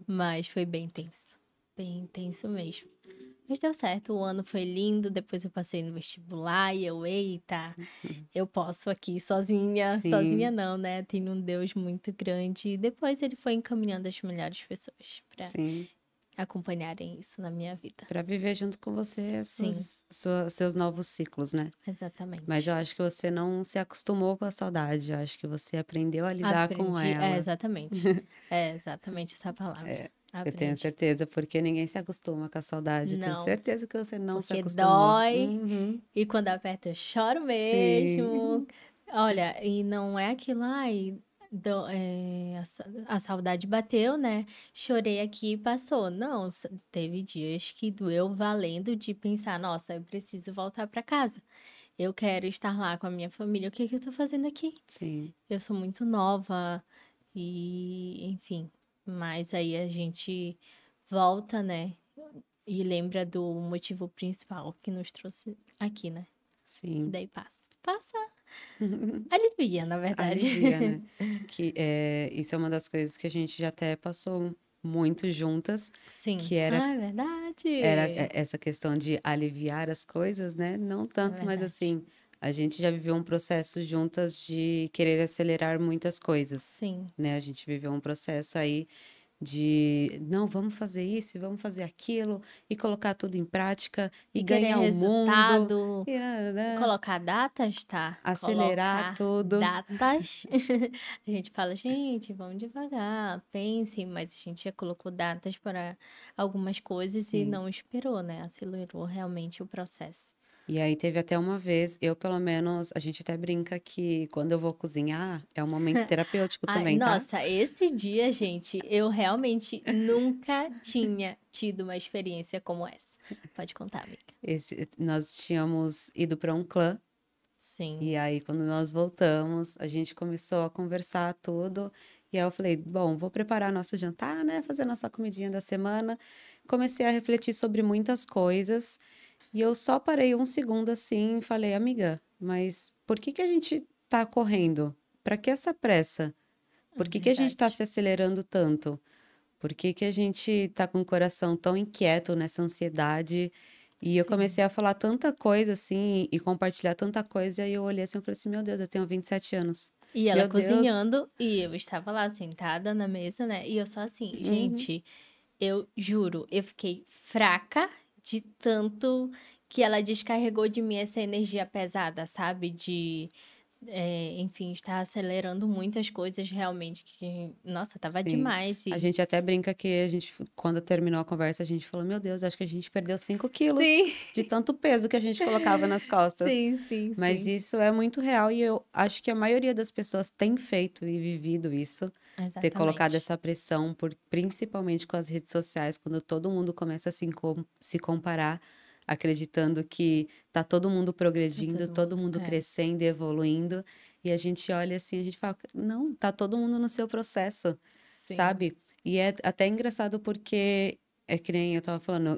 Mas foi bem tenso mesmo. Mas deu certo, o ano foi lindo. Depois eu passei no vestibular e eu, eita, eu posso aqui sozinha. Sozinha Sim, não, né? Tenho um Deus muito grande. E depois ele foi encaminhando as melhores pessoas para sim. acompanharem isso na minha vida. Para viver junto com você as Sim, seus novos ciclos, né? Mas exatamente. eu acho que você não se acostumou com a saudade, eu acho que você aprendeu a lidar com Aprendi, ela. é exatamente essa palavra. Eu tenho Aprendi. certeza, porque ninguém se acostuma com a saudade. Eu tenho Não, certeza que você não se porque acostumou. dói Uhum. e quando aperta eu choro mesmo. Sim. Olha, e não é aquilo, ai, a saudade bateu, né? Chorei aqui e passou. Não, teve dias que doeu valendo de pensar, nossa, eu preciso voltar para casa. Eu quero estar lá com a minha família. O que que eu tô fazendo aqui? Sim, Eu sou muito nova e, enfim, mas aí a gente volta, né? E lembra do motivo principal que nos trouxe aqui, né? E sim. daí passa. Passa, alivia, na verdade. Alivia, né? Isso é uma das coisas que a gente já até passou muito juntas, Sim. que era Ah, é verdade. essa questão de aliviar as coisas, né? Não É tanto, mas verdade. assim, a gente já viveu um processo juntas de querer acelerar muitas coisas, Sim. né? A gente viveu um processo aí de não, vamos fazer isso, e vamos fazer aquilo, e colocar tudo em prática, e E querer ganhar o mundo, resultado. e né, Colocar datas, tá? acelerar Colocar tudo. datas. A gente fala, gente, vamos devagar, pensem, mas a gente já colocou datas para algumas coisas e Sim. não esperou, né? Acelerou realmente o processo. E aí teve até uma vez, eu pelo menos, a gente até brinca que quando eu vou cozinhar é um momento terapêutico Ai, também, tá? nossa, esse dia, gente, eu realmente nunca tinha tido uma experiência como essa. Pode contar, amiga. Nós tínhamos ido para um clã Sim, e aí quando nós voltamos, a gente começou a conversar tudo e aí eu falei, bom, vou preparar nosso jantar, né, fazer nossa comidinha da semana. Comecei a refletir sobre muitas coisas e eu só parei um segundo assim e falei, amiga, mas por que que a gente tá correndo? Para que essa pressa? Por que que a gente está verdade. se acelerando tanto? Por que que a gente está com o coração tão inquieto nessa ansiedade? E eu Sim. comecei a falar tanta coisa assim e compartilhar tanta coisa, e aí eu olhei assim e falei assim: "Meu Deus, eu tenho 27 anos. E ela Meu Deus". cozinhando e eu estava lá sentada na mesa, né? E eu só assim, Uhum. gente, eu juro, eu fiquei fraca de tanto que ela descarregou de mim essa energia pesada, sabe? Enfim, estar acelerando muitas coisas realmente que, nossa, tava Sim. demais. A E gente até brinca que a gente quando terminou a conversa, a gente falou: "Meu Deus, acho que a gente perdeu 5 quilos sim, de tanto peso que a gente colocava nas costas". sim, sim, Mas sim. isso é muito real e eu acho que a maioria das pessoas tem feito e vivido isso, ter colocado Exatamente. essa pressão principalmente com as redes sociais, quando todo mundo começa a se comparar, acreditando que tá todo mundo Tá progredindo, todo todo mundo. mundo É, crescendo e evoluindo, e a gente olha assim, a gente fala: "Não, tá todo mundo no seu processo", sim. sabe? E é até engraçado porque é que nem eu estava falando,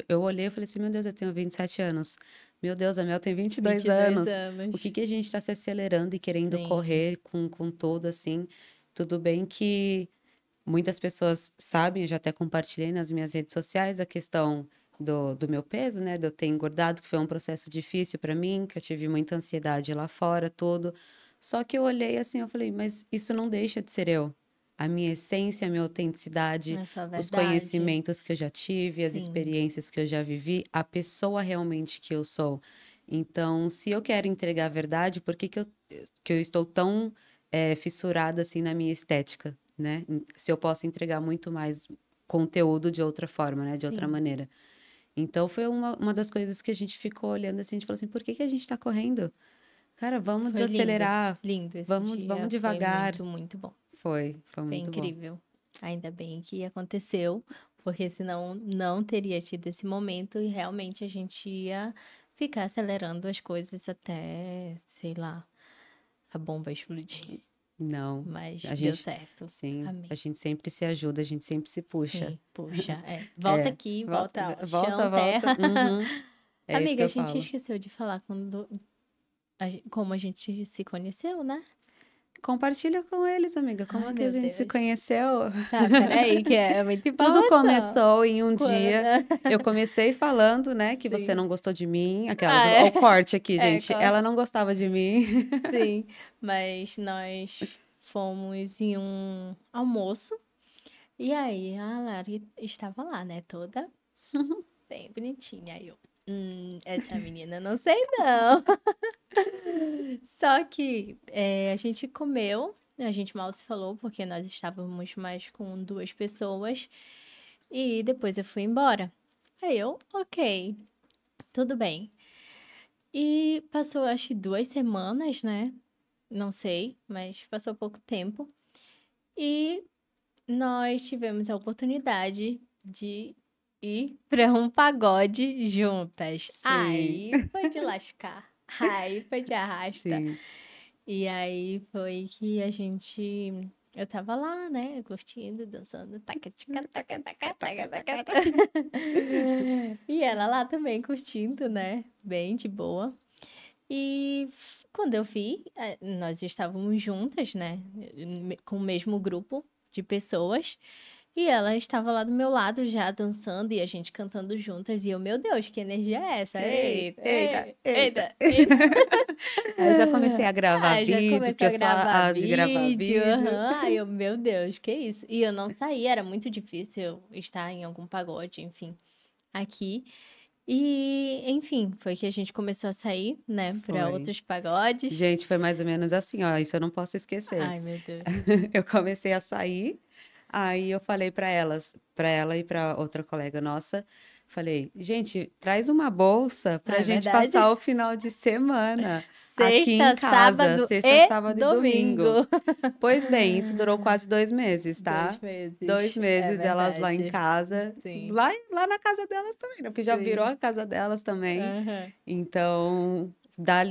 eu olhei e falei assim: "Meu Deus, eu tenho 27 anos". Meu Deus, a Mel tem 22 22 anos. O anos. que que a gente está se acelerando e querendo Sim, correr com tudo, assim? Tudo bem que muitas pessoas sabem, eu já até compartilhei nas minhas redes sociais a questão do meu peso, né? De eu ter engordado, que foi um processo difícil para mim, que eu tive muita ansiedade lá fora, tudo. Só que eu olhei assim, eu falei, mas isso não deixa de ser eu. A minha essência, a minha autenticidade, é só os verdade. conhecimentos que eu já tive, as Sim, experiências que eu já vivi, a pessoa realmente que eu sou. Então, se eu quero entregar a verdade, por que que eu estou tão fissurada assim na minha estética? Né, se eu posso entregar muito mais conteúdo de outra forma, né, de outra sim. maneira. Então foi uma das coisas que a gente ficou olhando, assim, a gente falou assim: "Por que que a gente tá correndo? Cara, vamos Foi lindo, desacelerar, lindo esse vamos dia, foi devagar". muito, muito bom. Foi Foi muito bom. incrível. Ainda bem que aconteceu, porque senão não teria tido esse momento e realmente a gente ia ficar acelerando as coisas até, sei lá, a bomba explodir. Não, Mas a deu gente, certo. sim, Amém. a gente sempre se ajuda, a gente sempre se puxa. Sim, puxa, é. Volta É, aqui, volta, volta ao volta, chão, volta. terra. Uhum. É isso que Amiga, a eu gente falo. esqueceu de falar como a gente se conheceu, né? Compartilha com eles, amiga, Ai, como que a meu gente se Deus. conheceu. Tá, peraí, que é muita Tudo informação. começou em um Quando... dia. Eu comecei falando, né, que você Sim. não gostou de mim. Aquelas, Ah, ó, o é? corte aqui, É, gente. Ela corte. não gostava de mim. Sim, mas nós fomos em um almoço. E aí a Lari estava lá, né? Toda bem bonitinha. Aí eu, essa menina não sei não. Só que a gente comeu, a gente mal se falou, porque nós estávamos mais com duas pessoas. E depois eu fui embora. Aí eu, ok, tudo bem. E passou, acho que 2 semanas, né? Não sei, mas passou pouco tempo. E nós tivemos a oportunidade de ir para um pagode juntas. Sim, Aí foi de lascar. Aí foi de arrasta. sim. E aí foi que a gente. Eu tava lá, né? Curtindo, dançando. Taca, tica, taca, taca, taca, taca. E ela lá também curtindo, né? Bem de boa. E quando eu vi, nós estávamos juntas, né? Com o mesmo grupo de pessoas. E ela estava lá do meu lado já dançando e a gente cantando juntas. E eu, meu Deus, que energia é essa? Eita, Eita, eita, eita. eita, eita. Aí eu já comecei a gravar Ah, já vídeo, porque começou eu a sou gravar a de gravar vídeo. vídeo. Aham. Ai, eu, meu Deus, que isso? E eu não saí, era muito difícil eu estar em algum pagode, enfim, aqui. E, enfim, foi que a gente começou a sair, né, para Foi. outros pagodes. Gente, foi mais ou menos assim, ó. Isso eu não posso esquecer. Ai, meu Deus. Eu comecei a sair, aí eu falei pra elas, pra ela e pra outra colega nossa, falei, gente, traz uma bolsa Ah, pra é gente verdade? passar o final de semana aqui em Sexta, casa, sábado sexta, e sábado e domingo. domingo. Pois bem, isso durou quase 2 meses, Dois tá? dois meses, é meses elas lá em verdade. casa, Sim, lá na casa delas também, né? Porque já virou sim. a casa delas também. Aham. Então,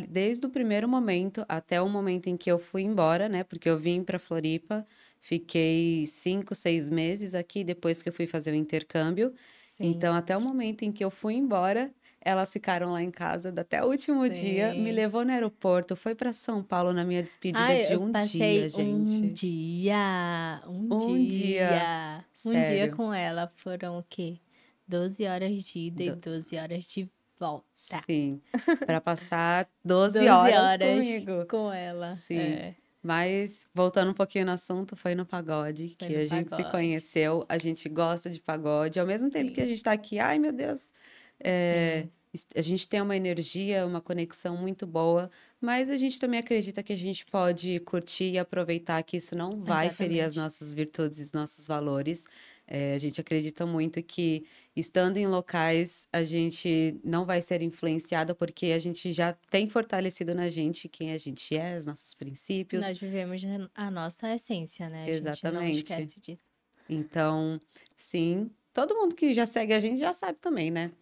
desde o primeiro momento até o momento em que eu fui embora, né? Porque eu vim para Floripa, fiquei 5, 6 meses aqui depois que eu fui fazer o intercâmbio. Sim, Então, até o momento em que eu fui embora, elas ficaram lá em casa até o último dia, me sim. levou no aeroporto, foi para São Paulo na minha despedida Ai, de eu um dia, passei um gente. dia, Um dia, um dia sério. com ela. Foram o quê? 12 horas de ida e Do- 12 horas de volta. sim, para passar 12 12 horas horas comigo. com ela. Sim. É, Mas voltando um pouquinho no assunto, foi no pagode foi que no a gente se pagode. conheceu. A gente gosta de pagode. Ao mesmo tempo que a Sim, gente tá aqui, ai meu Deus, sim, a gente tem uma energia, uma conexão muito boa, mas a gente também acredita que a gente pode curtir e aproveitar que isso não vai ferir as exatamente. nossas virtudes e os nossos valores. A gente acredita muito que estando em locais a gente não vai ser influenciada porque a gente já tem fortalecido na gente quem a gente é, os nossos princípios. Nós vivemos a nossa essência, né? A gente não Exatamente. esquece disso. Então, sim, todo mundo que já segue a gente já sabe também, né?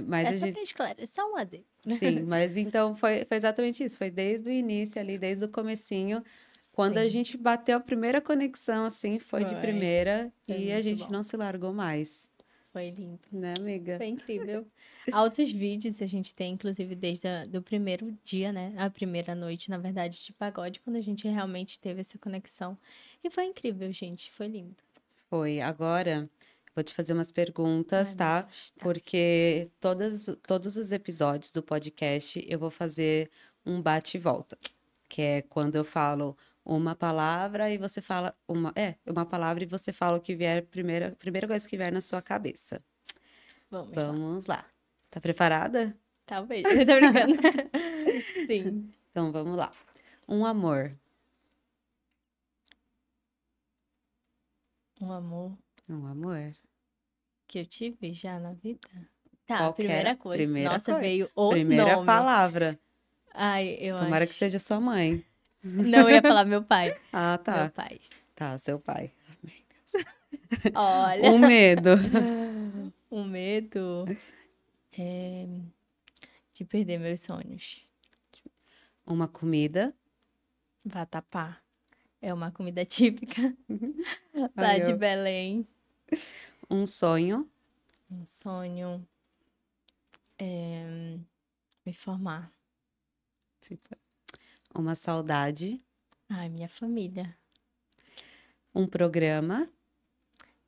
Mas É a só pra gente, esclarecer, só um adendo. sim, mas então foi exatamente isso, foi desde o início ali, desde o comecinho, quando a Sim, gente bateu a primeira conexão, assim, foi de foi. primeira Foi e a muito gente bom. não se largou mais, Foi lindo. né, amiga? Foi incrível. Altos vídeos a gente tem, inclusive, desde do primeiro dia, né? A primeira noite, na verdade, de pagode, quando a gente realmente teve essa conexão. E foi incrível, gente. Foi lindo. Foi. Agora, vou te fazer umas perguntas, Ai, meu tá? Deus, tá. Porque todos os episódios do podcast eu vou fazer um bate e volta, que é quando eu falo uma palavra e você fala uma palavra e você fala o que vier, primeira coisa que vier na sua cabeça. Vamos lá. Vamos lá. Tá preparada? Talvez. Eu tô brincando. Sim. Então vamos lá. Um amor. Um amor Um amor. que eu tive já na vida. Tá, Qualquer primeira coisa. primeira Nossa, coisa. veio o Primeira nome. palavra. Ai, eu Tomara que acho. seja sua mãe. Não, eu ia falar meu pai. Ah, Meu tá. pai. Tá, seu pai. Amém, Deus. Olha. Um medo. Um medo. de perder meus sonhos. Uma comida. Vatapá. É uma comida típica lá Aí, de ó. Belém. Um sonho. Um sonho é me formar. Uma saudade. Ai, minha família. Um programa.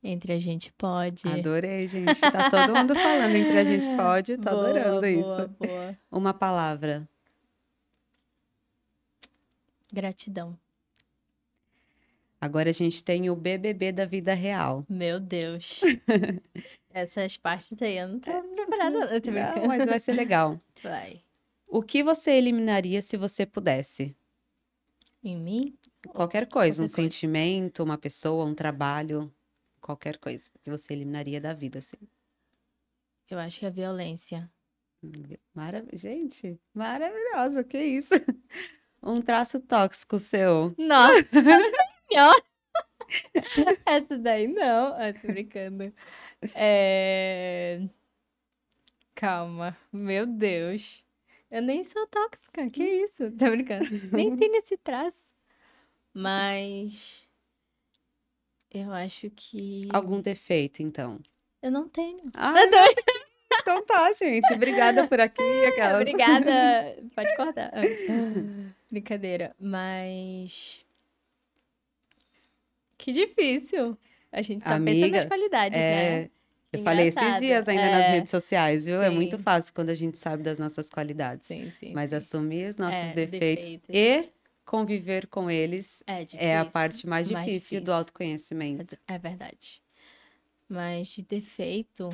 Entre a gente pode. Adorei, gente. Tá todo mundo falando entre a gente pode. Tô Boa, adorando isso. boa, boa. Uma palavra. Gratidão. Agora a gente tem o BBB da vida real. Meu Deus. Essas partes aí eu não tô preparada, não. Tô Não, brincando. mas vai ser legal. Vai. O que você eliminaria se você pudesse? Em mim? Qualquer coisa, um Qualquer coisa. sentimento, uma pessoa, um trabalho, qualquer coisa que você eliminaria da vida, assim. Eu acho que é a violência. Gente, maravilhosa, que isso? Um traço tóxico seu. Nossa Senhora! Essa daí não. Eu tô brincando. Calma. Meu Deus. Eu nem sou tóxica. Que isso? Tô brincando. Nem tenho esse traço. Mas eu acho que Algum defeito, então? eu não tenho. Ah, Eu tô- então tá, gente. Obrigada por aqui, aquelas. Obrigada. Pode cortar. Brincadeira. Mas que difícil. A gente só pensa nas Amiga, qualidades, né? eu falei esses Engraçado. dias ainda nas redes sociais, viu? É muito Sim. fácil quando a gente sabe das nossas qualidades. Sim, sim, Mas sim. assumir os nossos defeitos Defeitos. e conviver com eles É é a difícil. parte mais Mais difícil do difícil. autoconhecimento. É verdade. Mas de defeito,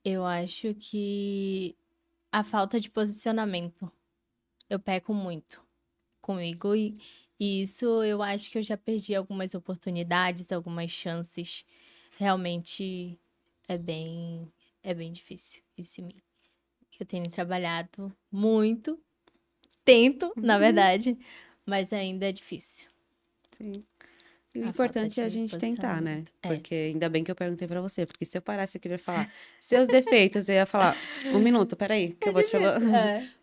eu acho que a falta de posicionamento. Eu peco muito comigo e isso eu acho que eu já perdi algumas oportunidades, algumas chances. Realmente é bem difícil isso em mim. Eu tenho trabalhado muito, tento, na verdade, mas ainda é difícil. Sim. E o A falta importante é a de gente tentar, né? posicionamento. Porque ainda bem que eu perguntei pra você, porque se eu parasse aqui pra falar seus defeitos, eu ia falar, um minuto, peraí, que eu vou te difícil.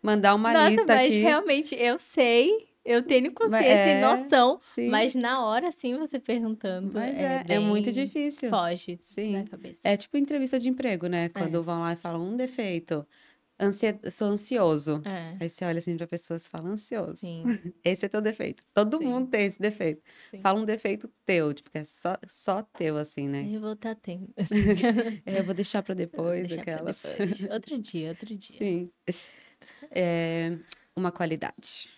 mandar uma Nossa, lista mas aqui. realmente eu sei, eu tenho consciência e noção, Sim, mas na hora, assim, você perguntando, mas é é muito bem difícil. foge da Sim. cabeça. É tipo entrevista de emprego, né? Quando vão lá e falam um defeito, sou ansioso. Aí você olha assim pra pessoa e fala, ansioso. Sim, Esse é teu defeito. Todo Sim. mundo tem esse defeito. sim. Fala um defeito teu, tipo, que é só teu, assim, né? Eu vou estar tendo. Eu vou deixar pra Vou depois, deixar pra aquelas. depois. Outro dia. Sim. Uma qualidade.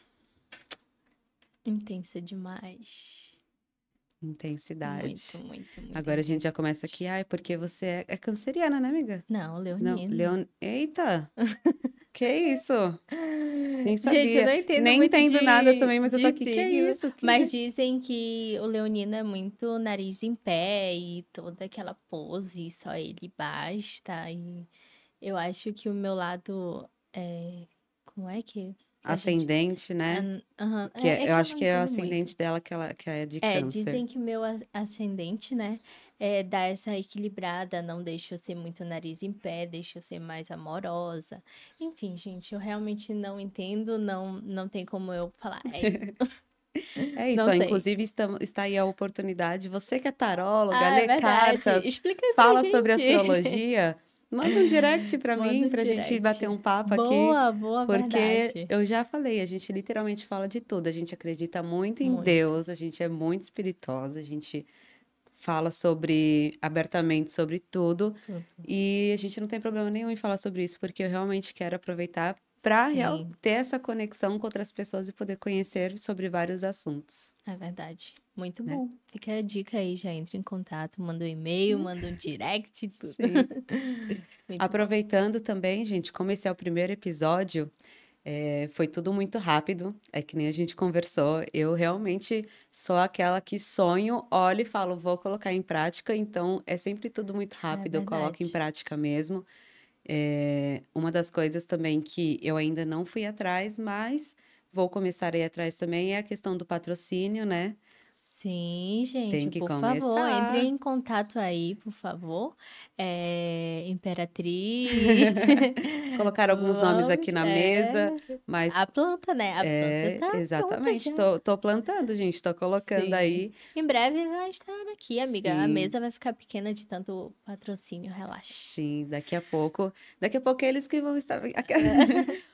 Intensa demais. Intensidade. Muito Agora a gente já começa intensidade. aqui, porque você é canceriana, né, amiga? Não, Não, leonino. Eita! Que isso? Nem Gente, eu sabia. não entendo Nem muito entendo nada também, mas eu tô de aqui. Que signo, isso? mas dizem que o leonino é muito nariz em pé e toda aquela pose, só ele basta. E eu acho que o meu lado como é que a gente... Ascendente, né? Aham, Que é eu que eu acho não que é o entendo ascendente muito. dela que é de câncer. Dizem que o meu ascendente, né, dá essa equilibrada, não deixa eu ser muito nariz em pé, deixa eu ser mais amorosa. Enfim, gente, eu realmente não entendo, não tem como eu falar. É isso. É isso, Não ó, sei. inclusive está aí a oportunidade. Você que é taróloga, É lê verdade. cartas, Explica aí pra fala sobre gente. astrologia, manda um direct pra Manda mim, um pra gente bater direct. um papo aqui. Boa, Porque verdade. eu já falei, a gente literalmente fala de tudo. A gente acredita muito em Muito. Deus, a gente é muito espirituosa, a gente fala abertamente sobre tudo. Tudo. E a gente não tem problema nenhum em falar sobre isso, porque eu realmente quero aproveitar para Sim. ter essa conexão com outras pessoas e poder conhecer sobre vários assuntos. É verdade. Muito Né? bom. Fica a dica aí, já entra em contato, manda um e-mail, manda um direct, tudo. Sim. Muito Aproveitando também, gente, como esse é o primeiro episódio, foi tudo muito rápido, é que nem a gente conversou. Eu realmente sou aquela que sonho, olho e falo, vou colocar em prática, então é sempre tudo muito rápido, eu coloco em verdade. prática mesmo. Uma das coisas também que eu ainda não fui atrás, mas vou começar a ir atrás também é a questão do patrocínio, né? Sim, Tem gente, que por favor, entre começar. em contato aí, por favor. Imperatriz. Colocar alguns nomes aqui Vamos, na mesa, mas a planta, né? A planta é, tá pronta exatamente. já. Tô plantando, gente, tô colocando Sim. aí. Em breve vai estar aqui, amiga. A Sim, mesa vai ficar pequena de tanto patrocínio, relaxe. sim, daqui a pouco eles que vão estar.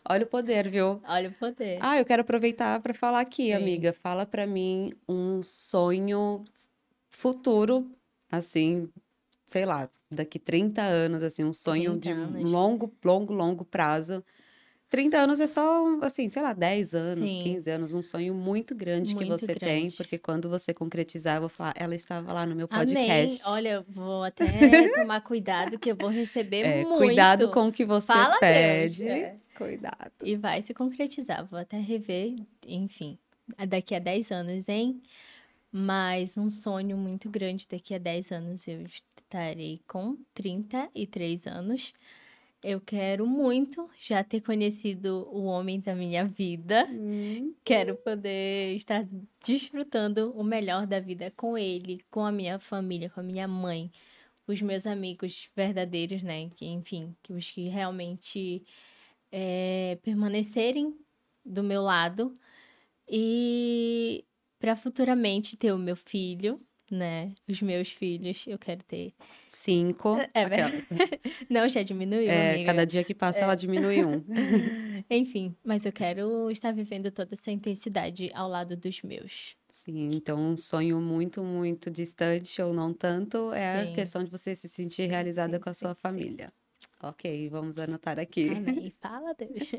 Olha o poder, viu? Olha o poder. Ah, eu quero aproveitar para falar aqui, Sim, amiga. Fala para mim um sonho futuro, assim, sei lá, daqui 30 anos, assim, um sonho 30 de anos. longo prazo. 30 anos é só, assim, sei lá, 10 anos, Sim, 15 anos, um sonho muito grande que muito você tem, grande. porque quando você concretizar, eu vou falar, ela estava lá no meu Amém. podcast. Olha, eu vou até tomar cuidado que eu vou receber É, cuidado muito. com o que você Fala Deus. pede, cuidado. E vai se concretizar. Vou até rever, enfim, daqui a 10 anos, hein? Mas um sonho muito grande daqui a 10 anos eu estarei com 33 anos. Eu quero muito já ter conhecido o homem da minha vida. Hum, Quero poder estar desfrutando o melhor da vida com ele, com a minha família, com a minha mãe, com os meus amigos verdadeiros, né? Que, enfim, que os que realmente permanecerem do meu lado e para futuramente ter o meu filho, né? Os meus filhos, eu quero ter. 5, É aquela. verdade. Não, já diminuiu, É, cada amiga. dia que passa ela diminui um. Enfim, mas eu quero estar vivendo toda essa intensidade ao lado dos meus. Sim, então um sonho muito distante ou não tanto é a Sim, questão de você se sentir sim, realizada sim, com a sim, sua sim. família. Ok, vamos anotar aqui. Amém. Fala, Deus.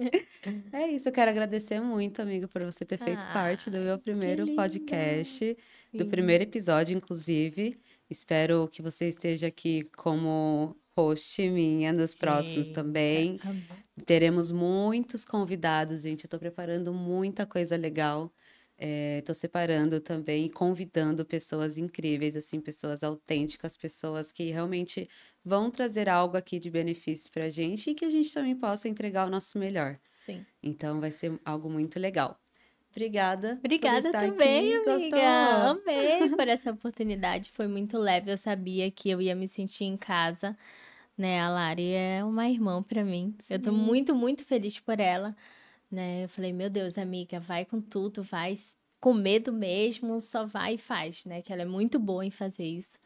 É isso, eu quero agradecer muito, amigo, por você ter feito parte do meu Ai, que primeiro linda. podcast, do Sim. primeiro episódio, inclusive. Espero que você esteja aqui como host minha nos próximos Eita, também. amém. Teremos muitos convidados, gente. Eu tô preparando muita coisa legal. Tô separando também e convidando pessoas incríveis, assim, pessoas autênticas, pessoas que realmente vão trazer algo aqui de benefício pra gente e que a gente também possa entregar o nosso melhor. Sim. Então vai ser algo muito legal. Obrigada por Obrigada estar também, aqui. amiga. Gostou? Amei por essa oportunidade. Foi muito leve. Eu sabia que eu ia me sentir em casa, né? A Lari é uma irmã pra mim. Eu tô Sim. muito, muito feliz por ela, né? Eu falei, meu Deus, amiga, vai com tudo, vai com medo mesmo, só vai e faz, né? Que ela é muito boa em fazer isso.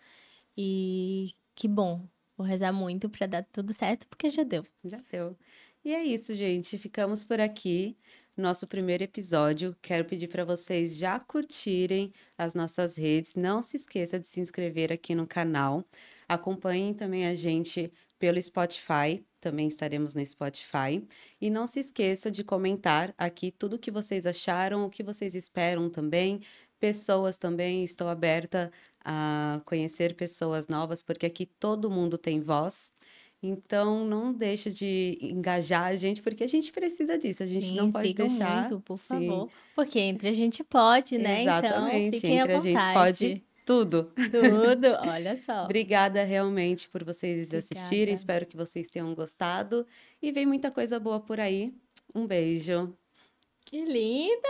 E que bom. Vou rezar muito pra dar tudo certo, porque já deu. Já deu. E é isso, gente. Ficamos por aqui. Nosso primeiro episódio. Quero pedir para vocês já curtirem as nossas redes. Não se esqueça de se inscrever aqui no canal. Acompanhem também a gente pelo Spotify. Também estaremos no Spotify. E não se esqueça de comentar aqui tudo o que vocês acharam, o que vocês esperam também. Pessoas também. Estou aberta a conhecer pessoas novas, porque aqui todo mundo tem voz. Então, não deixa de engajar a gente, porque a gente precisa disso. A gente não Sim, pode sigam deixar, muito, por sim, favor. Porque entre a gente pode, né? Então, exatamente. fiquem à Entre a gente pode vontade. tudo. Tudo, olha só. Obrigada realmente por vocês assistirem. Obrigada. Espero que vocês tenham gostado. E vem muita coisa boa por aí. Um beijo. Que linda!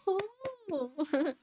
Uhul!